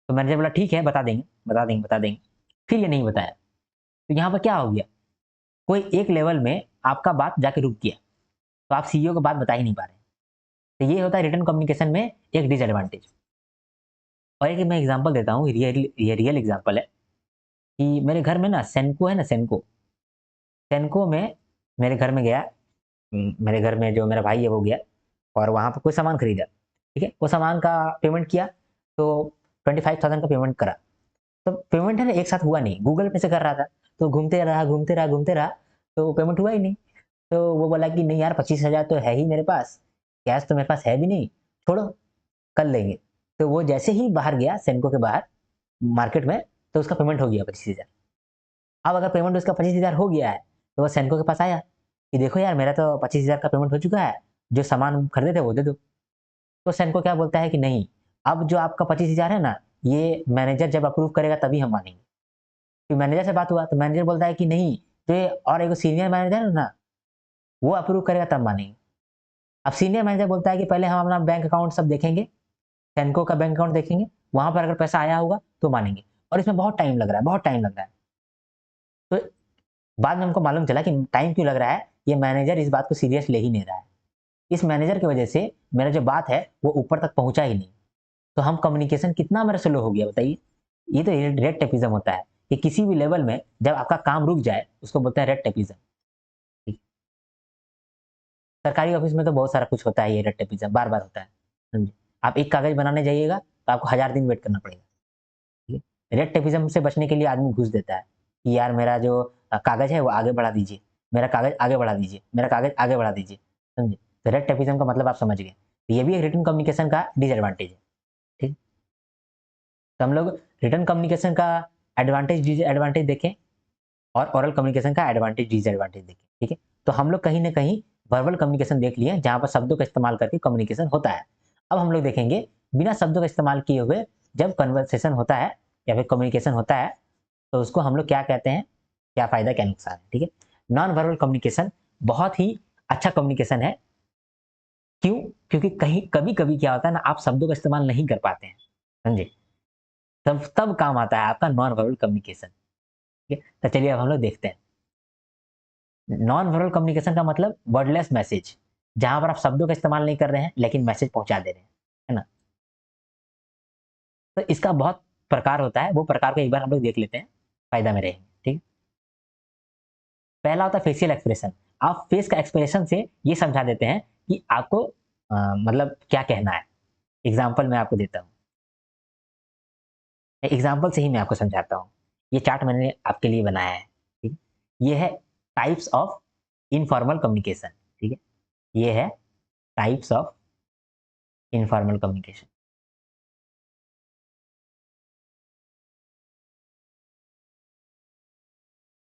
तो मैनेजर बोला ठीक है बता देंगे, बता देंगे, बता देंगे। फिर ये नहीं बताया। तो यहाँ पर क्या हो गया, कोई एक लेवल में आपका बात जाके रुक गया, तो आप सीईओ को बात बता ही नहीं पा रहे। तो ये होता है रिटन कम्युनिकेशन में एक डिसएडवांटेज। और एक मैं एग्जांपल देता हूँ, ये रियल एग्जांपल है कि मेरे घर में ना सेनको है ना, सेनको में मेरे घर में गया, मेरे घर में जो मेरा भाई है वो गया और वहाँ पे कोई सामान खरीदा, ठीक है? वो सामान का पेमेंट किया, तो 25,000 का पेमेंट करा। तो पेमेंट है ना एक साथ हुआ नहीं, गूगल पे से कर रहा था, तो घूमते रहा, तो वो पेमेंट हुआ ही नहीं। तो वो बोला कि नहीं यार 25,000 तो है ही मेरे पास, कैश तो मेरे पास है भी नहीं, छोड़ो कर लेंगे। तो वो जैसे ही बाहर गया सेनको के बाहर मार्केट में, तो उसका पेमेंट हो गया 25,000। अब अगर पेमेंट उसका 25,000 हो गया है, तो वो सेनको के पास आया कि देखो यार मेरा तो 25,000 का पेमेंट हो चुका है, जो सामान खरीदे थे वो दे दो। तो सेनको क्या बोलता है कि नहीं, अब जो आपका 25,000 है ना, ये मैनेजर जब अप्रूव करेगा तभी हम मानेंगे। फिर मैनेजर से बात हुआ, तो मैनेजर बोलता है कि नहीं, जो ये और एक सीनियर मैनेजर है ना, वो अप्रूव करेगा तब मानेंगे। अब सीनियर मैनेजर बोलता है कि पहले हम अपना बैंक अकाउंट सब देखेंगे, सेनको का बैंक अकाउंट देखेंगे, वहां पर अगर पैसा आया होगा तो मानेंगे। और इसमें बहुत टाइम लग रहा है, बहुत टाइम लग रहा है। तो बाद में हमको मालूम चला कि टाइम क्यों लग रहा है, ये मैनेजर इस बात को सीरियस ले ही नहीं रहा है। इस मैनेजर की वजह से मेरा जो बात है वो ऊपर तक पहुंचा ही नहीं। तो हम कम्युनिकेशन कितना मेरा स्लो हो गया बताइए। ये तो रेड टेपिज्म होता है कि किसी भी लेवल में जब आपका काम रुक जाए, उसको बोलते हैं रेड टेपिज्म। सरकारी ऑफिस में तो बहुत सारा कुछ होता है, ये रेड टेपिज्म बार बार होता है, समझे? आप एक कागज बनाने जाइएगा तो आपको 1000 दिन वेट करना पड़ेगा, ठीक है? रेड टेपिज्म से बचने के लिए आदमी घूस देता है कि यार मेरा जो कागज है वो आगे बढ़ा दीजिए, मेरा कागज आगे बढ़ा दीजिए, मेरा कागज आगे बढ़ा दीजिए, समझे? तो रेड टेपिज्म का मतलब आप समझ गए। तो ये भी एक रिटन कम्युनिकेशन का डिसएडवांटेज है, ठीक? तो हम लोग रिटन कम्युनिकेशन का एडवांटेज डिसएडवांटेज देखें और ओरल कम्युनिकेशन का एडवांटेज डिसएडवांटेज देखें, ठीक है? तो हम लोग कहीं ना कहीं वर्बल कम्युनिकेशन देख लिए, जहां पर शब्दों का इस्तेमाल करके कम्युनिकेशन होता है। अब हम लोग देखेंगे बिना शब्दों का इस्तेमाल किए हुए जब कन्वर्सेशन होता है या फिर कम्युनिकेशन होता है, तो उसको हम लोग क्या कहते हैं, क्या फायदा क्या नुकसान है, ठीक है? नॉन वर्बल कम्युनिकेशन बहुत ही अच्छा कम्युनिकेशन है। क्यों? क्योंकि कहीं कभी कभी क्या होता है ना, आप शब्दों का इस्तेमाल नहीं कर पाते हैं, समझे? तब तब काम आता है आपका नॉन वर्बल कम्युनिकेशन, ठीक है? तो चलिए अब हम लोग देखते हैं। नॉन वर्बल कम्युनिकेशन का मतलब वर्डलेस मैसेज, जहां पर आप शब्दों का इस्तेमाल नहीं कर रहे हैं लेकिन मैसेज पहुंचा दे रहे हैं, है ना? तो इसका बहुत प्रकार होता है, वो प्रकार को एक बार हम लोग देख लेते हैं, फायदा में रहेंगे। ठीक है, पहला होता है फेशियल एक्सप्रेशन। आप फेस का एक्सप्रेशन से ये समझा देते हैं कि आपको मतलब क्या कहना है। एग्जाम्पल मैं आपको देता हूँ, एग्जाम्पल से ही मैं आपको समझाता हूँ। ये चार्ट मैंने आपके लिए बनाया है। ठीक है, ये है टाइप्स ऑफ इनफॉर्मल कम्युनिकेशन। ठीक है, ये है टाइप्स ऑफ इनफॉर्मल कम्युनिकेशन।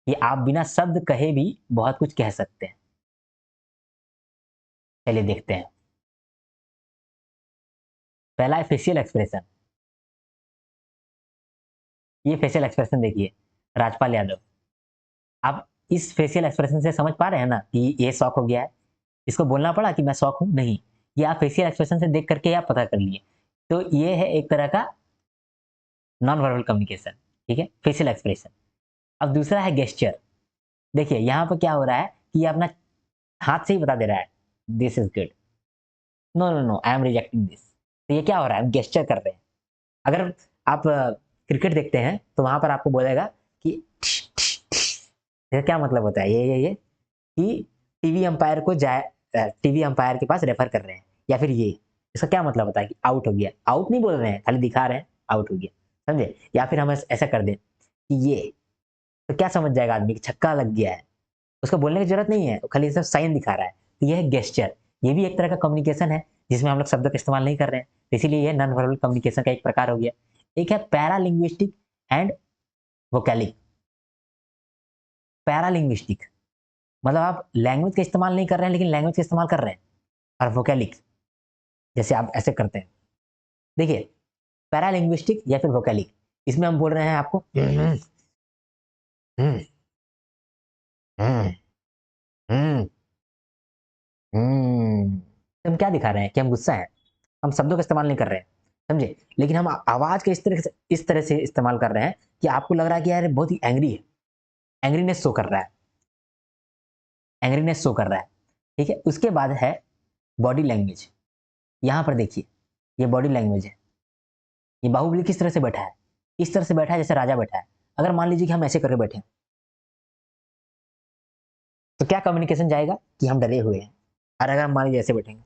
ये आप बिना शब्द कहे भी बहुत कुछ कह सकते हैं। चलिए देखते हैं। पहला है फेशियल एक्सप्रेशन। ये फेशियल एक्सप्रेशन देखिए, राजपाल यादव। आप इस फेशियल एक्सप्रेशन से समझ पा रहे हैं ना कि ये शौक हो गया है। इसको बोलना पड़ा कि मैं शौक हूँ? नहीं। ये आप फेशियल एक्सप्रेशन से देख करके आप पता कर लिए। तो ये है एक तरह का नॉन वर्बल कम्युनिकेशन। ठीक है, फेशियल एक्सप्रेशन। अब दूसरा है गेस्चर। देखिए यहाँ पर क्या हो रहा है कि ये अपना हाथ से ही बता दे रहा है, this is good, no no no I am rejecting this. तो ये क्या हो रहा है, हम गेस्चर कर रहे हैं। अगर आप क्रिकेट देखते हैं तो वहां पर आपको बोलेगा कि इसका क्या मतलब होता है, ये कि टीवी अंपायर को जाए, टीवी अंपायर के पास रेफर कर रहे हैं, या फिर ये इसका क्या मतलब होता है कि आउट हो गया। आउट नहीं बोल रहे हैं, खाली दिखा रहे हैं आउट हो गया, समझे। या फिर हम ऐसा कर दें कि ये, तो क्या समझ जाएगा आदमी कि छक्का लग गया है। उसको बोलने की जरूरत नहीं है, वो खाली सिर्फ साइन दिखा रहा है। तो ये है गेस्चर। ये भी एक तरह का कम्युनिकेशन है जिसमें हम लोग शब्दों का इस्तेमाल नहीं कर रहे हैं, तो इसीलिए ये नॉन वर्बल कम्युनिकेशन का एक प्रकार हो गया। एक है पैरालिंग्विस्टिक एंड वोकैलिक। पैरालिंग्विस्टिक मतलब आप लैंग्वेज का इस्तेमाल नहीं कर रहे हैं लेकिन लैंग्वेज का इस्तेमाल कर रहे हैं। और वोकैलिक जैसे आप ऐसे करते हैं। देखिए पैरालिंग्विस्टिक या फिर वोकैलिक, इसमें हम बोल रहे हैं आपको हम्म, हम्म, हम्म, हम क्या दिखा रहे हैं कि हम गुस्सा हैं। हम शब्दों का इस्तेमाल नहीं कर रहे हैं, समझे। लेकिन हम आवाज के इस तरह से इस्तेमाल कर रहे हैं कि आपको लग रहा है कि यार बहुत ही एंग्री है, एंग्रीनेस शो कर रहा है, एंग्रीनेस शो कर रहा है। ठीक है, उसके बाद है बॉडी लैंग्वेज। यहाँ पर देखिए, ये बॉडी लैंग्वेज है। ये बाहुबली किस तरह से बैठा है, इस तरह से बैठा है जैसे राजा बैठा है। अगर मान लीजिए कि हम ऐसे करके बैठे हैं, तो क्या कम्युनिकेशन जाएगा कि हम डरे हुए हैं। और अगर हम मान लीजिए ऐसे बैठेंगे,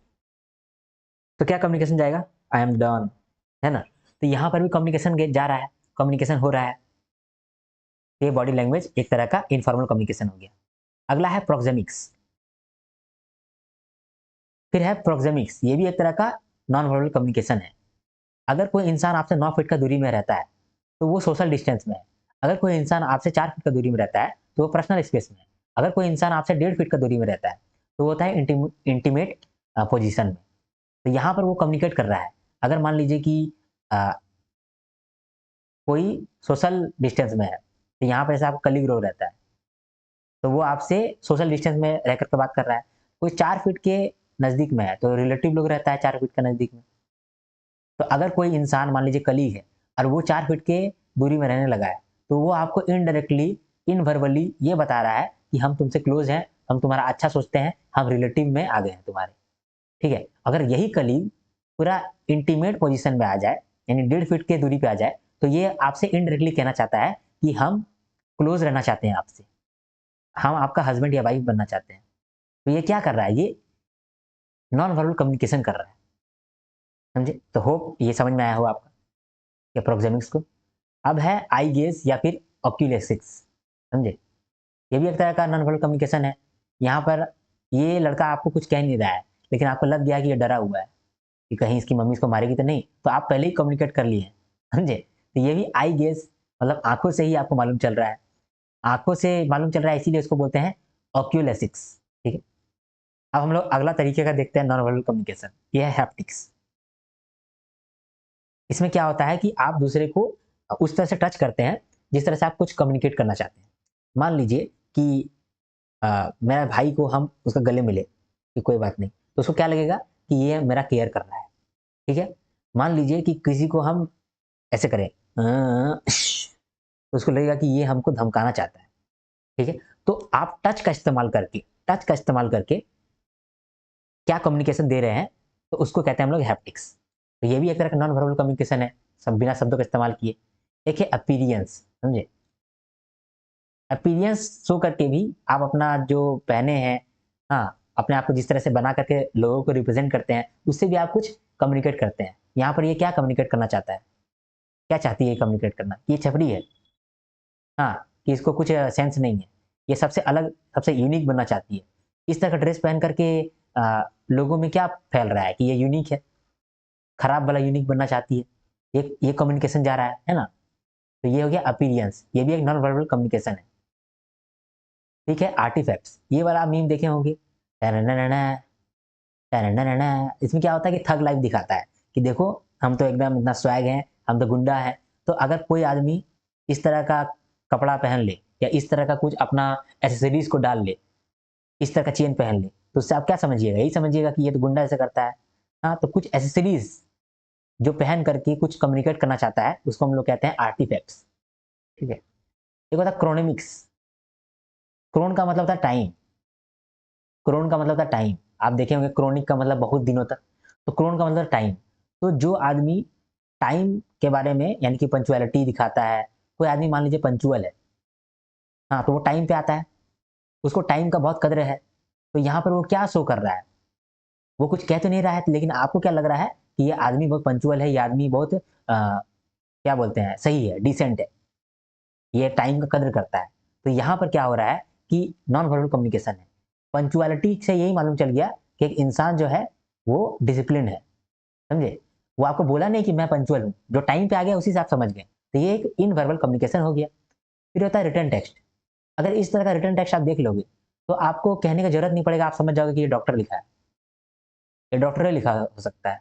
तो क्या कम्युनिकेशन जाएगा, आई एम डन, है ना। तो यहाँ पर भी कम्युनिकेशन जा रहा है, कम्युनिकेशन हो रहा है। ये बॉडी लैंग्वेज एक तरह का इनफॉर्मल कम्युनिकेशन हो गया। अगला है प्रोक्सेमिक्स। फिर है प्रोक्सेमिक्स, ये भी एक तरह का नॉन वर्बल कम्युनिकेशन है। अगर कोई इंसान आपसे 9 फीट का दूरी में रहता है तो वो सोशल डिस्टेंस में है। अगर कोई इंसान आपसे 4 फीट का दूरी में रहता है तो वो पर्सनल स्पेस में है। अगर कोई इंसान आपसे 1.5 फीट का दूरी में रहता है तो वो होता है इंटीमेट पोजिशन में। तो यहाँ पर वो कम्युनिकेट कर रहा है। अगर मान लीजिए कि आ, कोई सोशल डिस्टेंस में है, तो यहाँ पर जैसे आपको कलीग रोग रहता है, तो वो आपसे सोशल डिस्टेंस में रह करके बात कर रहा है। कोई 4 फीट के नजदीक में है तो रिलेटिव लोग रहता है 4 फीट का नजदीक में। तो अगर कोई इंसान मान लीजिए कलीग है और वो 4 फीट के दूरी में रहने लगा है, तो वो आपको इनडायरेक्टली, इनवर्बली ये बता रहा है कि हम तुमसे क्लोज हैं, हम तुम्हारा अच्छा सोचते हैं, हम रिलेटिव में आ गए हैं तुम्हारे। ठीक है, अगर यही कलीग पूरा इंटीमेट पोजीशन में आ जाए, यानी 1.5 फीट के दूरी पे आ जाए, तो ये आपसे इनडायरेक्टली कहना चाहता है कि हम क्लोज रहना चाहते हैं आपसे, हम आपका हस्बैंड या वाइफ बनना चाहते हैं। तो ये क्या कर रहा है, ये नॉन वर्बल कम्युनिकेशन कर रहा है, समझे। तो होप ये समझ में आया हो आपका ये प्रोक्सेमिक्स को। अब है आई गेज या फिर ऑक्यूलेसिक्स, समझे। ये भी एक तरह का नॉन वर्बल कम्युनिकेशन है। यहाँ पर ये लड़का आपको कुछ कह नहीं रहा है लेकिन आपको लग गया कि ये डरा हुआ है कि कहीं इसकी मम्मी इसको मारेगी तो नहीं, तो आप पहले ही कम्युनिकेट कर लिए हैं, समझे। तो ये भी आई गेज मतलब आंखों से ही आपको मालूम चल रहा है, आंखों से मालूम चल रहा है, इसीलिए इसको बोलते हैं ऑक्यूलेसिक्स। ठीक है, अब हम लोग अगला तरीके का देखते हैं नॉन वर्बल कम्युनिकेशन, ये है हैप्टिक्स। इसमें क्या होता है कि आप दूसरे को उस तरह से टच करते हैं जिस तरह से आप कुछ कम्युनिकेट करना चाहते हैं। मान लीजिए कि मेरा भाई को हम उसका गले मिले कि कोई बात नहीं, तो उसको क्या लगेगा कि ये मेरा केयर कर रहा है। ठीक है, मान लीजिए कि किसी को हम ऐसे करें तो उसको लगेगा कि ये हमको धमकाना चाहता है। ठीक है, तो आप टच का इस्तेमाल करके क्या कम्युनिकेशन दे रहे हैं, तो उसको कहते हैं हम लोग हैप्टिक्स। तो ये भी एक तरह का नॉन वर्बल कम्युनिकेशन है, सब बिना शब्दों का इस्तेमाल किए। एक है अपीयरेंस, समझे? अपीयरेंस शो करके भी आप अपना जो पहने हैं, हाँ, अपने आप को जिस तरह से बना करके लोगों को रिप्रेजेंट करते हैं, उससे भी आप कुछ कम्युनिकेट करते हैं। यहाँ पर ये क्या कम्युनिकेट करना चाहता है? क्या चाहती है ये कम्युनिकेट करना? ये छपरी है, हाँ, कि इसको कुछ सेंस नहीं है। ये सबसे अलग, सबसे यूनिक बनना चाहती है। इस तरह का ड्रेस पहन करके लोगों में क्या फैल रहा है कि ये यूनिक है, खराब वाला यूनिक बनना चाहती है। ये कम्युनिकेशन जा रहा है ना? तो ये हो गया अपीयरेंस, ये भी एक नॉन वर्बल कम्युनिकेशन है। ठीक है, आर्टिफैक्ट्स, ये वाला आप मीम देखे होंगे, टननननना, टननननना। इसमें क्या होता है कि थग लाइफ दिखाता है कि देखो हम तो एकदम इतना स्वैग हैं, हम तो गुंडा है। तो अगर कोई आदमी इस तरह का कपड़ा पहन ले या इस तरह का कुछ अपना एसेसरीज को डाल ले, इस तरह का चेन पहन ले, तो उससे आप क्या समझिएगा? यही समझिएगा कि ये तो गुंडा ऐसे करता है। हाँ, तो कुछ एसेसरीज जो पहन करके कुछ कम्युनिकेट करना चाहता है, उसको हम लोग कहते हैं आर्टिफैक्ट्स। ठीक है, एक होता है क्रोनेमिक्स। क्रोन का मतलब था टाइम, क्रोन का मतलब था टाइम। आप देखे होंगे क्रोनिक का मतलब बहुत दिनों तक, तो क्रोन का मतलब टाइम। तो जो आदमी टाइम के बारे में यानी कि पंचुअलिटी दिखाता है, कोई आदमी मान लीजिए पंचुअल है, हाँ, तो वो टाइम पे आता है, उसको टाइम का बहुत कदर है। तो यहाँ पर वो क्या शो कर रहा है? वो कुछ कह तो नहीं रहा है, लेकिन आपको क्या लग रहा है कि ये आदमी बहुत पंचुअल है, ये आदमी बहुत क्या बोलते हैं, सही है, डिसेंट है, ये टाइम का कदर करता है। तो यहाँ पर क्या हो रहा है कि नॉन वर्बल कम्युनिकेशन है। पंचुअलिटी से यही मालूम चल गया कि एक इंसान जो है वो डिसिप्लिन है, समझे? वो आपको बोला नहीं कि मैं पंचुअल हूँ, जो टाइम पे आ गया उसी से आप समझ गए। तो ये एक इन वर्बल कम्युनिकेशन हो गया। फिर होता है रिटर्न टेक्स्ट। अगर इस तरह का रिटर्न टेक्स्ट आप देख लोगे, तो आपको कहने का जरूरत नहीं पड़ेगा, आप समझ जाओगे कि ये डॉक्टर लिखा है, ये डॉक्टर ने लिखा हो सकता है।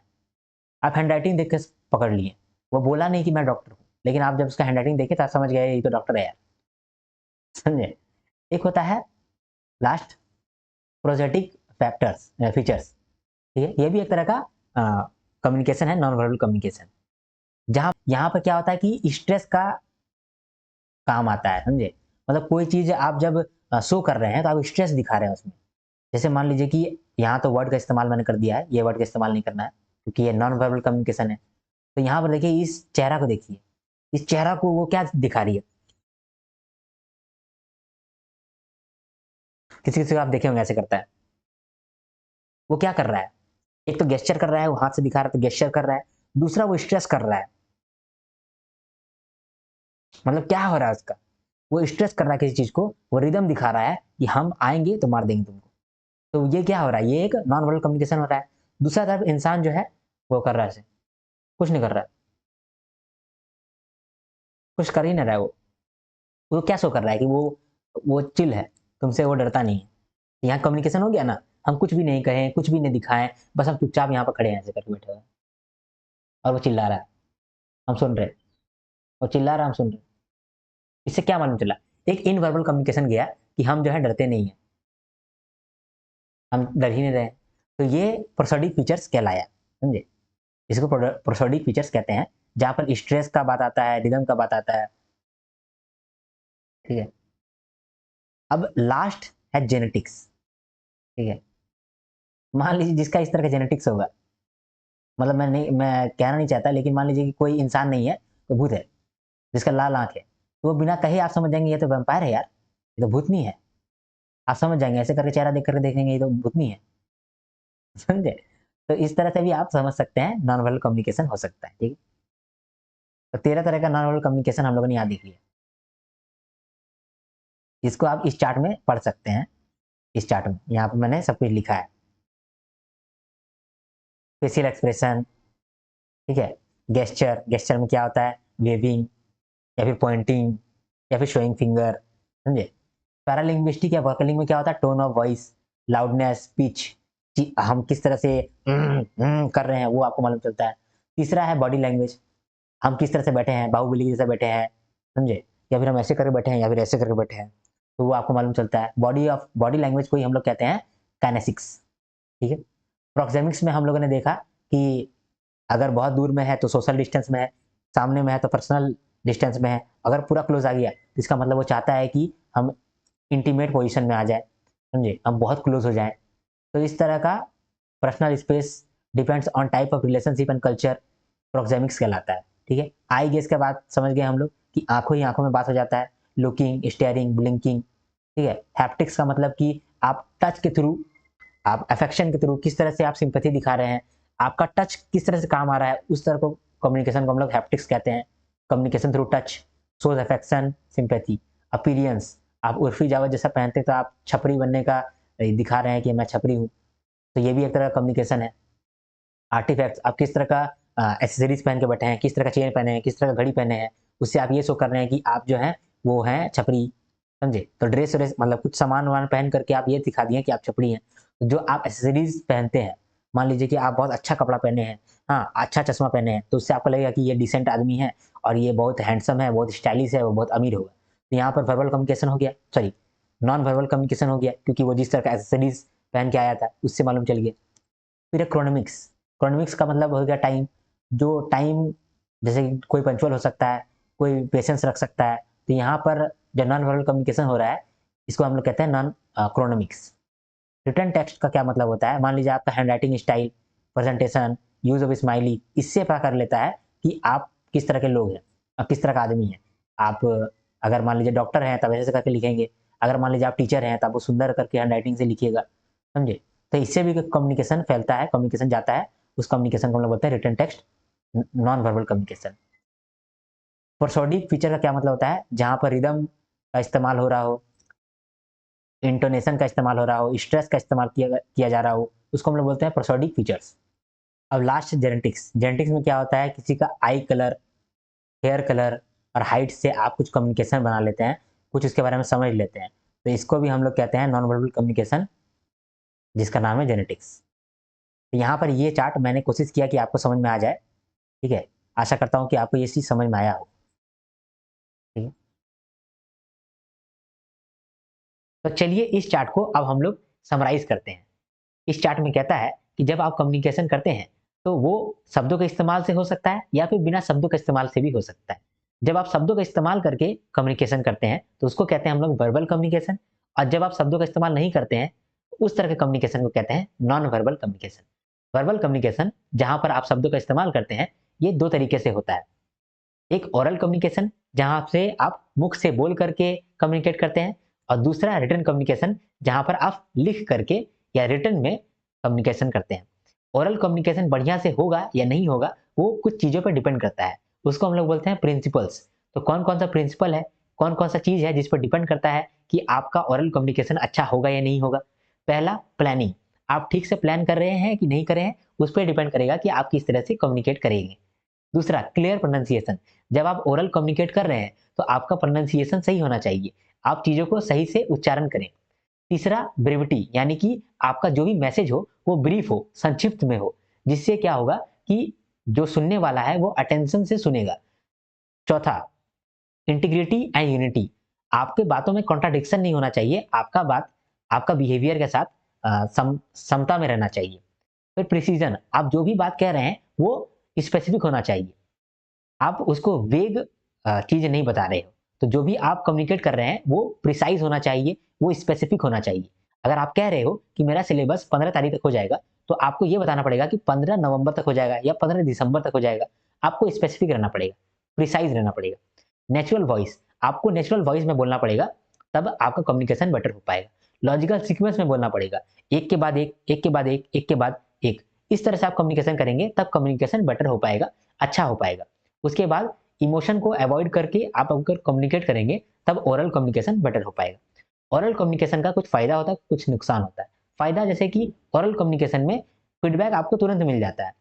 आप हैंडराइटिंग देख के पकड़ लिए, वो बोला नहीं कि मैं डॉक्टर हूँ, लेकिन आप जब उसका हैंडराइटिंग देखे तो आप समझ गए ये तो डॉक्टर है यार, समझे? एक होता है लास्ट प्रोजेटिक फैक्टर्स फीचर्स। ठीक है, ये भी एक तरह का कम्युनिकेशन है, नॉन वर्बल कम्युनिकेशन। जहाँ यहाँ पर क्या होता है कि स्ट्रेस का काम आता है, समझे? मतलब कोई चीज आप जब शो कर रहे हैं तो आप स्ट्रेस दिखा रहे हैं उसमें। जैसे मान लीजिए कि यहाँ तो वर्ड का इस्तेमाल मैंने कर दिया है, ये वर्ड का इस्तेमाल नहीं करना है क्योंकि ये नॉन वर्बल कम्युनिकेशन है। तो यहाँ पर देखिए, इस चेहरा को देखिए, इस चेहरा को वो क्या दिखा रही है? किसी किसी को आप देखे होंगे ऐसे करता है, वो क्या कर रहा है? एक तो गेस्चर कर रहा है, वो हाथ से दिखा रहा है तो गेस्चर कर रहा है, दूसरा वो स्ट्रेस कर रहा है। मतलब क्या हो रहा है उसका? वो स्ट्रेस कर रहा है किसी चीज को, वो रिदम दिखा रहा है कि हम आएंगे तो मार देंगे तुमको। तो ये क्या हो रहा है? ये एक नॉन वर्बल कम्युनिकेशन हो रहा है। दूसरा तरफ इंसान जो है वो कर रहा है ऐसे, कुछ नहीं कर रहा है, कुछ कर ही नहीं रहा है वो क्या शो कर रहा है कि वो चिल है, तुमसे वो डरता नहीं है। यहाँ कम्युनिकेशन हो गया ना, हम कुछ भी नहीं कहें, कुछ भी नहीं दिखाएं, बस हम चुपचाप यहाँ पर खड़े हैं ऐसे करके बैठे हुए हैं, और वो चिल्ला रहा है, हम सुन रहे हैं, वो चिल्ला रहा है, हम सुन रहे हैं। इससे क्या मालूम चला? एक इन वर्बल कम्युनिकेशन गया कि हम जो है डरते नहीं है, हम डर ही नहीं रहे। तो ये प्रोसोडिक फीचर्स कहलाया, समझे? इसको प्रोसोडिक फीचर्स कहते हैं, जहां पर स्ट्रेस का बात आता है, रिदम का बात आता है। ठीक है, अब लास्ट है जेनेटिक्स। ठीक है, मान लीजिए जिसका इस तरह का जेनेटिक्स होगा, मतलब मैं कहना नहीं चाहता, लेकिन मान लीजिए कि कोई इंसान नहीं है, तो भूत है, जिसका लाल आंख है, तो वो बिना कहे आप समझ जाएंगे ये तो वैम्पायर है यार, ये तो भूतनी है। आप समझ जाएंगे, ऐसे करके चेहरा देख करके देखेंगे ये तो भूतनी है, समझे? तो इस तरह से भी आप समझ सकते हैं नॉन वर्बल कम्युनिकेशन हो सकता है। ठीक है, तो 13 तरह का नॉन वर्बल कम्युनिकेशन हम लोगों ने यहाँ देख लिया, जिसको आप इस चार्ट में पढ़ सकते हैं। इस चार्ट में यहाँ पर मैंने सब कुछ लिखा है। फेशियल एक्सप्रेशन, ठीक है, गेस्चर, गेस्चर में क्या होता है? वेविंग, या फिर पॉइंटिंग, या फिर शोइंग फिंगर, समझे? पैरालिंग्विस्टिक या वोकलिंग में क्या होता है? Tone of voice, loudness, pitch, हम किस तरह से कर रहे हैं वो आपको मालूम चलता है। तीसरा है बॉडी लैंग्वेज, हम किस तरह से बैठे हैं, बाहुबली जैसे बैठे हैं, समझे? या फिर हम ऐसे करके बैठे हैं या फिर ऐसे करके बैठे हैं, तो वो आपको मालूम चलता है। बॉडी लैंग्वेज को ही हम लोग कहते हैं काइनेसिक्स। ठीक है, प्रोक्सेमिक्स में हम लोगों ने देखा कि अगर बहुत दूर में है तो सोशल डिस्टेंस में है, सामने में है तो पर्सनल डिस्टेंस में है, अगर पूरा क्लोज आ गया तो इसका मतलब वो चाहता है कि हम इंटीमेट पोजीशन में आ जाए, समझे? हम बहुत क्लोज हो जाएं। तो इस तरह का personal space depends on type of relationship and culture, proxemics कहलाता है। ठीक है। आई गेस के बाद समझ गए हम लोग कि आंखों ही आंखों में बात हो जाता है, लुकिंग, स्टेयरिंग, ब्लिंकिंग, ठीक है। हैप्टिक्स का मतलब कि आप टच के थ्रू, आप अफेक्शन के थ्रू किस तरह से आप सिंपैथी दिखा रहे हैं, आपका टच किस तरह से काम आ रहा है, उस तरह को कम्युनिकेशन को हम लोग हैप्टिक्स कहते हैं। Communication through touch shows affection, sympathy. Appearance, आप उर्फी जावेद जैसा पहनते तो आप छपरी बनने का दिखा रहे हैं कि मैं छपरी हूँ, तो ये भी एक तरह का कम्युनिकेशन है। आर्टिफैक्ट्स, आप किस तरह का एक्सेसरीज पहन के बैठे हैं, किस तरह का चेन पहने हैं, किस तरह का घड़ी पहने हैं, उससे आप ये शो कर रहे हैं कि आप जो है वो हैं छपरी, समझे। तो ड्रेस व्रेस मतलब कुछ सामान वामान पहन करके आप ये दिखा दिए कि आप छपरी हैं। तो जो आप एक्सेसरीज पहनते हैं, मान लीजिए कि आप बहुत अच्छा कपड़ा पहने हैं, हाँ अच्छा चश्मा पहने हैं, तो उससे आपको लगेगा कि ये डिसेंट आदमी है और ये बहुत हैंडसम है, बहुत स्टाइलिश है, वो बहुत अमीर होगा। तो यहाँ पर वर्बल कम्युनिकेशन हो गया, सॉरी नॉन वर्बल कम्युनिकेशन हो गया, क्योंकि वो जिस तरह का एक्सेसरीज पहन के आया था उससे मालूम चल गया। फिर है क्रोनोमिक्स। क्रोनोमिक्स का मतलब हो गया टाइम, जो टाइम जैसे कि कोई पंक्चुअल हो सकता है, कोई पेशेंस रख सकता है, तो यहाँ पर जो नॉन वर्बल कम्युनिकेशन हो रहा है इसको हम लोग कहते हैं नॉन क्रोनोमिक्स। रिटर्न टेक्स्ट का क्या मतलब होता है, मान लीजिए आपका hand writing style, presentation, use of smiley, इससे पता कर लेता है कि आप किस तरह के लोग हैं और किस तरह का आदमी है। आप अगर मान लीजिए डॉक्टर हैं तब ऐसे करके लिखेंगे, अगर मान लीजिए आप टीचर हैं तब वो सुंदर करके हैंड राइटिंग से लिखिएगा, समझे। तो इससे भी कम्युनिकेशन फैलता है, कम्युनिकेशन जाता है, उस कम्युनिकेशन को हम लोग बोलते हैं return text, non verbal communication. Prosodic feature का क्या मतलब होता है, जहां पर रिदम का इस्तेमाल हो रहा हो, इंटोनेशन का इस्तेमाल हो रहा हो, स्ट्रेस का इस्तेमाल किया जा रहा हो, उसको हम लोग बोलते हैं प्रोसोडिक फीचर्स। अब लास्ट जेनेटिक्स। जेनेटिक्स में क्या होता है, किसी का आई कलर, हेयर कलर और हाइट से आप कुछ कम्युनिकेशन बना लेते हैं, कुछ इसके बारे में समझ लेते हैं, तो इसको भी हम लोग कहते हैं नॉन वर्बल कम्युनिकेशन, जिसका नाम है जेनेटिक्स। तो यहाँ पर ये चार्ट मैंने कोशिश किया कि आपको समझ में आ जाए, ठीक है। आशा करता हूँ कि आपको ये चीज़ समझ में आया हो, ठीक है। तो चलिए इस चार्ट को अब हम लोग समराइज करते हैं। इस चार्ट में कहता है कि जब आप कम्युनिकेशन करते हैं तो वो शब्दों के इस्तेमाल से हो सकता है या फिर बिना शब्दों के इस्तेमाल से भी हो सकता है। जब आप शब्दों का इस्तेमाल करके कम्युनिकेशन करते हैं तो उसको कहते हैं हम लोग वर्बल कम्युनिकेशन, और जब आप शब्दों का इस्तेमाल नहीं करते हैं उस तरह के कम्युनिकेशन को कहते हैं non verbal communication. Verbal communication जहां पर आप शब्दों का इस्तेमाल करते हैं, ये दो तरीके से होता है। एक ओरल कम्युनिकेशन जहां से आप मुख से बोल करके कम्युनिकेट करते हैं, और दूसरा रिटन कम्युनिकेशन जहां पर आप लिख करके या रिटन में कम्युनिकेशन करते हैं। ओरल कम्युनिकेशन बढ़िया से होगा या नहीं होगा वो कुछ चीजों पर डिपेंड करता है, उसको हम लोग बोलते हैं प्रिंसिपल्स। तो कौन कौन सा प्रिंसिपल है, कौन कौन सा चीज है जिस पर डिपेंड करता है कि आपका ओरल कम्युनिकेशन अच्छा होगा या नहीं होगा। पहला, प्लानिंग, आप ठीक से प्लान कर रहे हैं कि नहीं कर रहे हैं, उस पर डिपेंड करेगा कि आप किस तरह से कम्युनिकेट करेंगे। दूसरा, क्लियर प्रोनाउंसिएशन, जब आप ओरल कम्युनिकेट कर रहे हैं तो आपका प्रोनाउंसिएशन सही होना चाहिए, आप चीजों को सही से उच्चारण करें। तीसरा, ब्रेविटी, यानी कि आपका जो भी मैसेज हो वो ब्रीफ हो, संक्षिप्त में हो, जिससे क्या होगा कि जो सुनने वाला है वो अटेंशन से सुनेगा। चौथा, इंटीग्रिटी एंड यूनिटी, आपके बातों में कॉन्ट्राडिक्शन नहीं होना चाहिए, आपका बात आपका बिहेवियर के साथ समता में रहना चाहिए। फिर प्रिसीजन, आप जो भी बात कह रहे हैं वो स्पेसिफिक होना चाहिए, आप उसको वेग चीज़ नहीं बता रहे हो। तो जो भी आप कम्युनिकेट कर रहे हैं वो प्रिसाइज़ होना चाहिए, वो स्पेसिफिक होना चाहिए। अगर आप कह रहे हो कि मेरा सिलेबस 15 तारीख तक हो जाएगा, तो आपको ये बताना पड़ेगा कि 15 नवंबर तक हो जाएगा या 15 दिसंबर तक हो जाएगा। आपको स्पेसिफिक रहना पड़ेगा, प्रिसाइज़ रहना पड़ेगा। नेचुरल वॉइस, आपको नेचुरल वॉइस में बोलना पड़ेगा, तब आपका कम्युनिकेशन बेटर हो पाएगा। लॉजिकल सीक्वेंस में बोलना पड़ेगा, एक के बाद एक, एक के बाद एक, एक के बाद एक। इस तरह से आप कम्युनिकेशन करेंगे तब कम्युनिकेशन बेटर हो पाएगा, अच्छा हो पाएगा। उसके बाद इमोशन को अवॉइड करके आप अगर कम्युनिकेट करेंगे तब ओरल कम्युनिकेशन बेटर हो पाएगा। ओरल कम्युनिकेशन का कुछ फायदा होता है, कुछ नुकसान होता है। फायदा जैसे कि ओरल कम्युनिकेशन में फीडबैक आपको तुरंत मिल जाता है,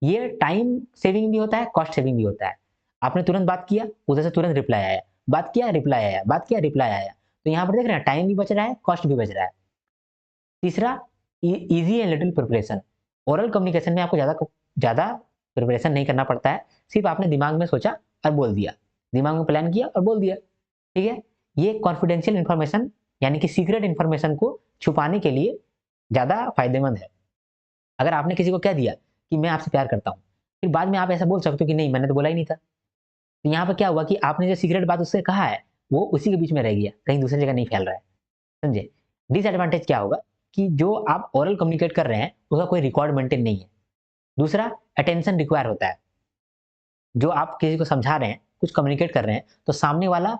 ये टाइम सेविंग भी होता है, कॉस्ट सेविंग भी होता है। आपने तुरंत बात किया, उधर से तुरंत रिप्लाई आया, बात किया रिप्लाई आया, बात किया रिप्लाई आया, तो यहाँ पर देख रहे हैं टाइम भी बच रहा है, कॉस्ट भी बच रहा है। तीसरा, easy and little preparation, oral communication में आपको ज्यादा प्रिपरेशन नहीं करना पड़ता है, सिर्फ आपने दिमाग में सोचा और बोल दिया, दिमाग में प्लान किया और बोल दिया, ठीक है। ये कॉन्फिडेंशियल इंफॉर्मेशन यानी कि सीक्रेट इंफॉर्मेशन को छुपाने के लिए ज्यादा फायदेमंद है। अगर आपने किसी को कह दिया कि मैं आपसे प्यार करता हूँ, फिर बाद में आप ऐसा बोल सकते हो कि नहीं मैंने तो बोला ही नहीं था, तो यहाँ पर क्या हुआ कि आपने जो सीक्रेट बात उससे कहा है वो उसी के बीच में रह गया, कहीं दूसरी जगह नहीं फैल रहा है, समझे। डिसएडवांटेज क्या होगा कि जो आप ओरल कम्युनिकेट कर रहे हैं उसका कोई रिकॉर्ड मेंटेन नहीं है। दूसरा, अटेंशन रिक्वायर होता है, जो आप किसी को समझा रहे हैं, कुछ कम्युनिकेट कर रहे हैं, तो सामने वाला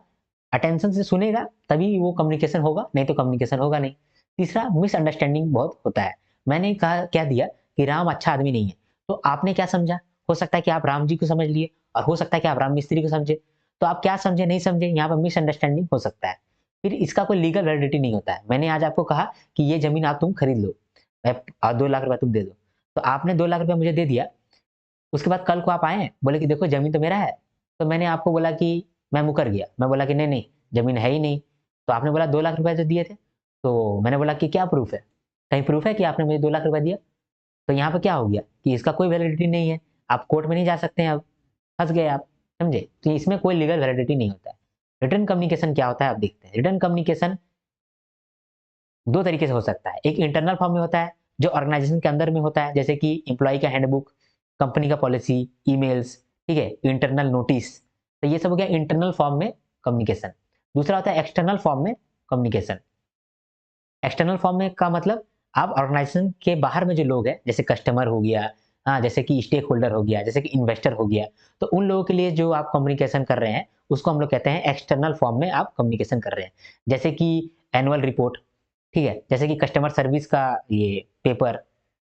अटेंशन से सुनेगा तभी वो कम्युनिकेशन होगा, नहीं तो कम्युनिकेशन होगा नहीं। तीसरा, मिसअंडरस्टैंडिंग बहुत होता है। मैंने कहा क्या दिया कि राम अच्छा आदमी नहीं है, तो आपने क्या समझा? हो सकता है कि आप राम जी को समझ लिए और हो सकता है कि आप राम मिस्त्री को समझे। तो आप क्या समझे, नहीं समझे, यहाँ पर मिसअंडरस्टैंडिंग हो सकता है। फिर इसका कोई लीगल वैलिडिटी नहीं होता है। मैंने आज आपको कहा कि ये ज़मीन आप तुम खरीद लो, मैं 2 लाख रुपए तुम दे दो। तो आपने 2 लाख रुपए मुझे दे दिया, उसके बाद कल को आप आए, बोले कि देखो ज़मीन तो मेरा है। तो मैंने आपको बोला कि मैं मुकर गया। मैं बोला कि नहीं, नहीं, ज़मीन है ही नहीं। तो आपने बोला 2 लाख रुपए तो दिए थे। तो मैंने बोला कि क्या प्रूफ़ है? कहीं प्रूफ़ है कि आपने मुझे 2 लाख रुपए दिया? तो यहाँ पे क्या हो गया कि इसका कोई वैलिडिटी नहीं है। आप कोर्ट में नहीं जा सकते हैं अब, फँस गए आप, समझे? तो इसमें कोई लीगल वैलिडिटी नहीं होता है। रिटन कम्युनिकेशन क्या होता है आप देखते हैं। रिटन कम्युनिकेशन 2 तरीके से हो सकता है। एक इंटरनल फॉर्म में होता है, जो ऑर्गेनाइज़ेशन के अंदर में होता है, जैसे कि एम्प्लॉयी का हैंडबुक, कंपनी का पॉलिसी, ईमेल्स, ठीक है? Internal notice. तो ये सब हो गया इंटरनल फॉर्म में कम्युनिकेशन। दूसरा होता है एक्सटर्नल फॉर्म में कम्युनिकेशन। एक्सटर्नल फॉर्म में का मतलब आप ऑर्गेनाइजेशन के बाहर में जो लोग हैं, जैसे कस्टमर हो गया, हाँ, जैसे कि स्टेक होल्डर हो गया, जैसे कि इन्वेस्टर हो गया, तो उन लोगों के लिए जो आप कम्युनिकेशन कर रहे हैं, उसको हम लोग कहते हैं एक्सटर्नल फॉर्म में आप कम्युनिकेशन कर रहे हैं। जैसे कि एनुअल रिपोर्ट, ठीक है? जैसे कि कस्टमर सर्विस का ये पेपर,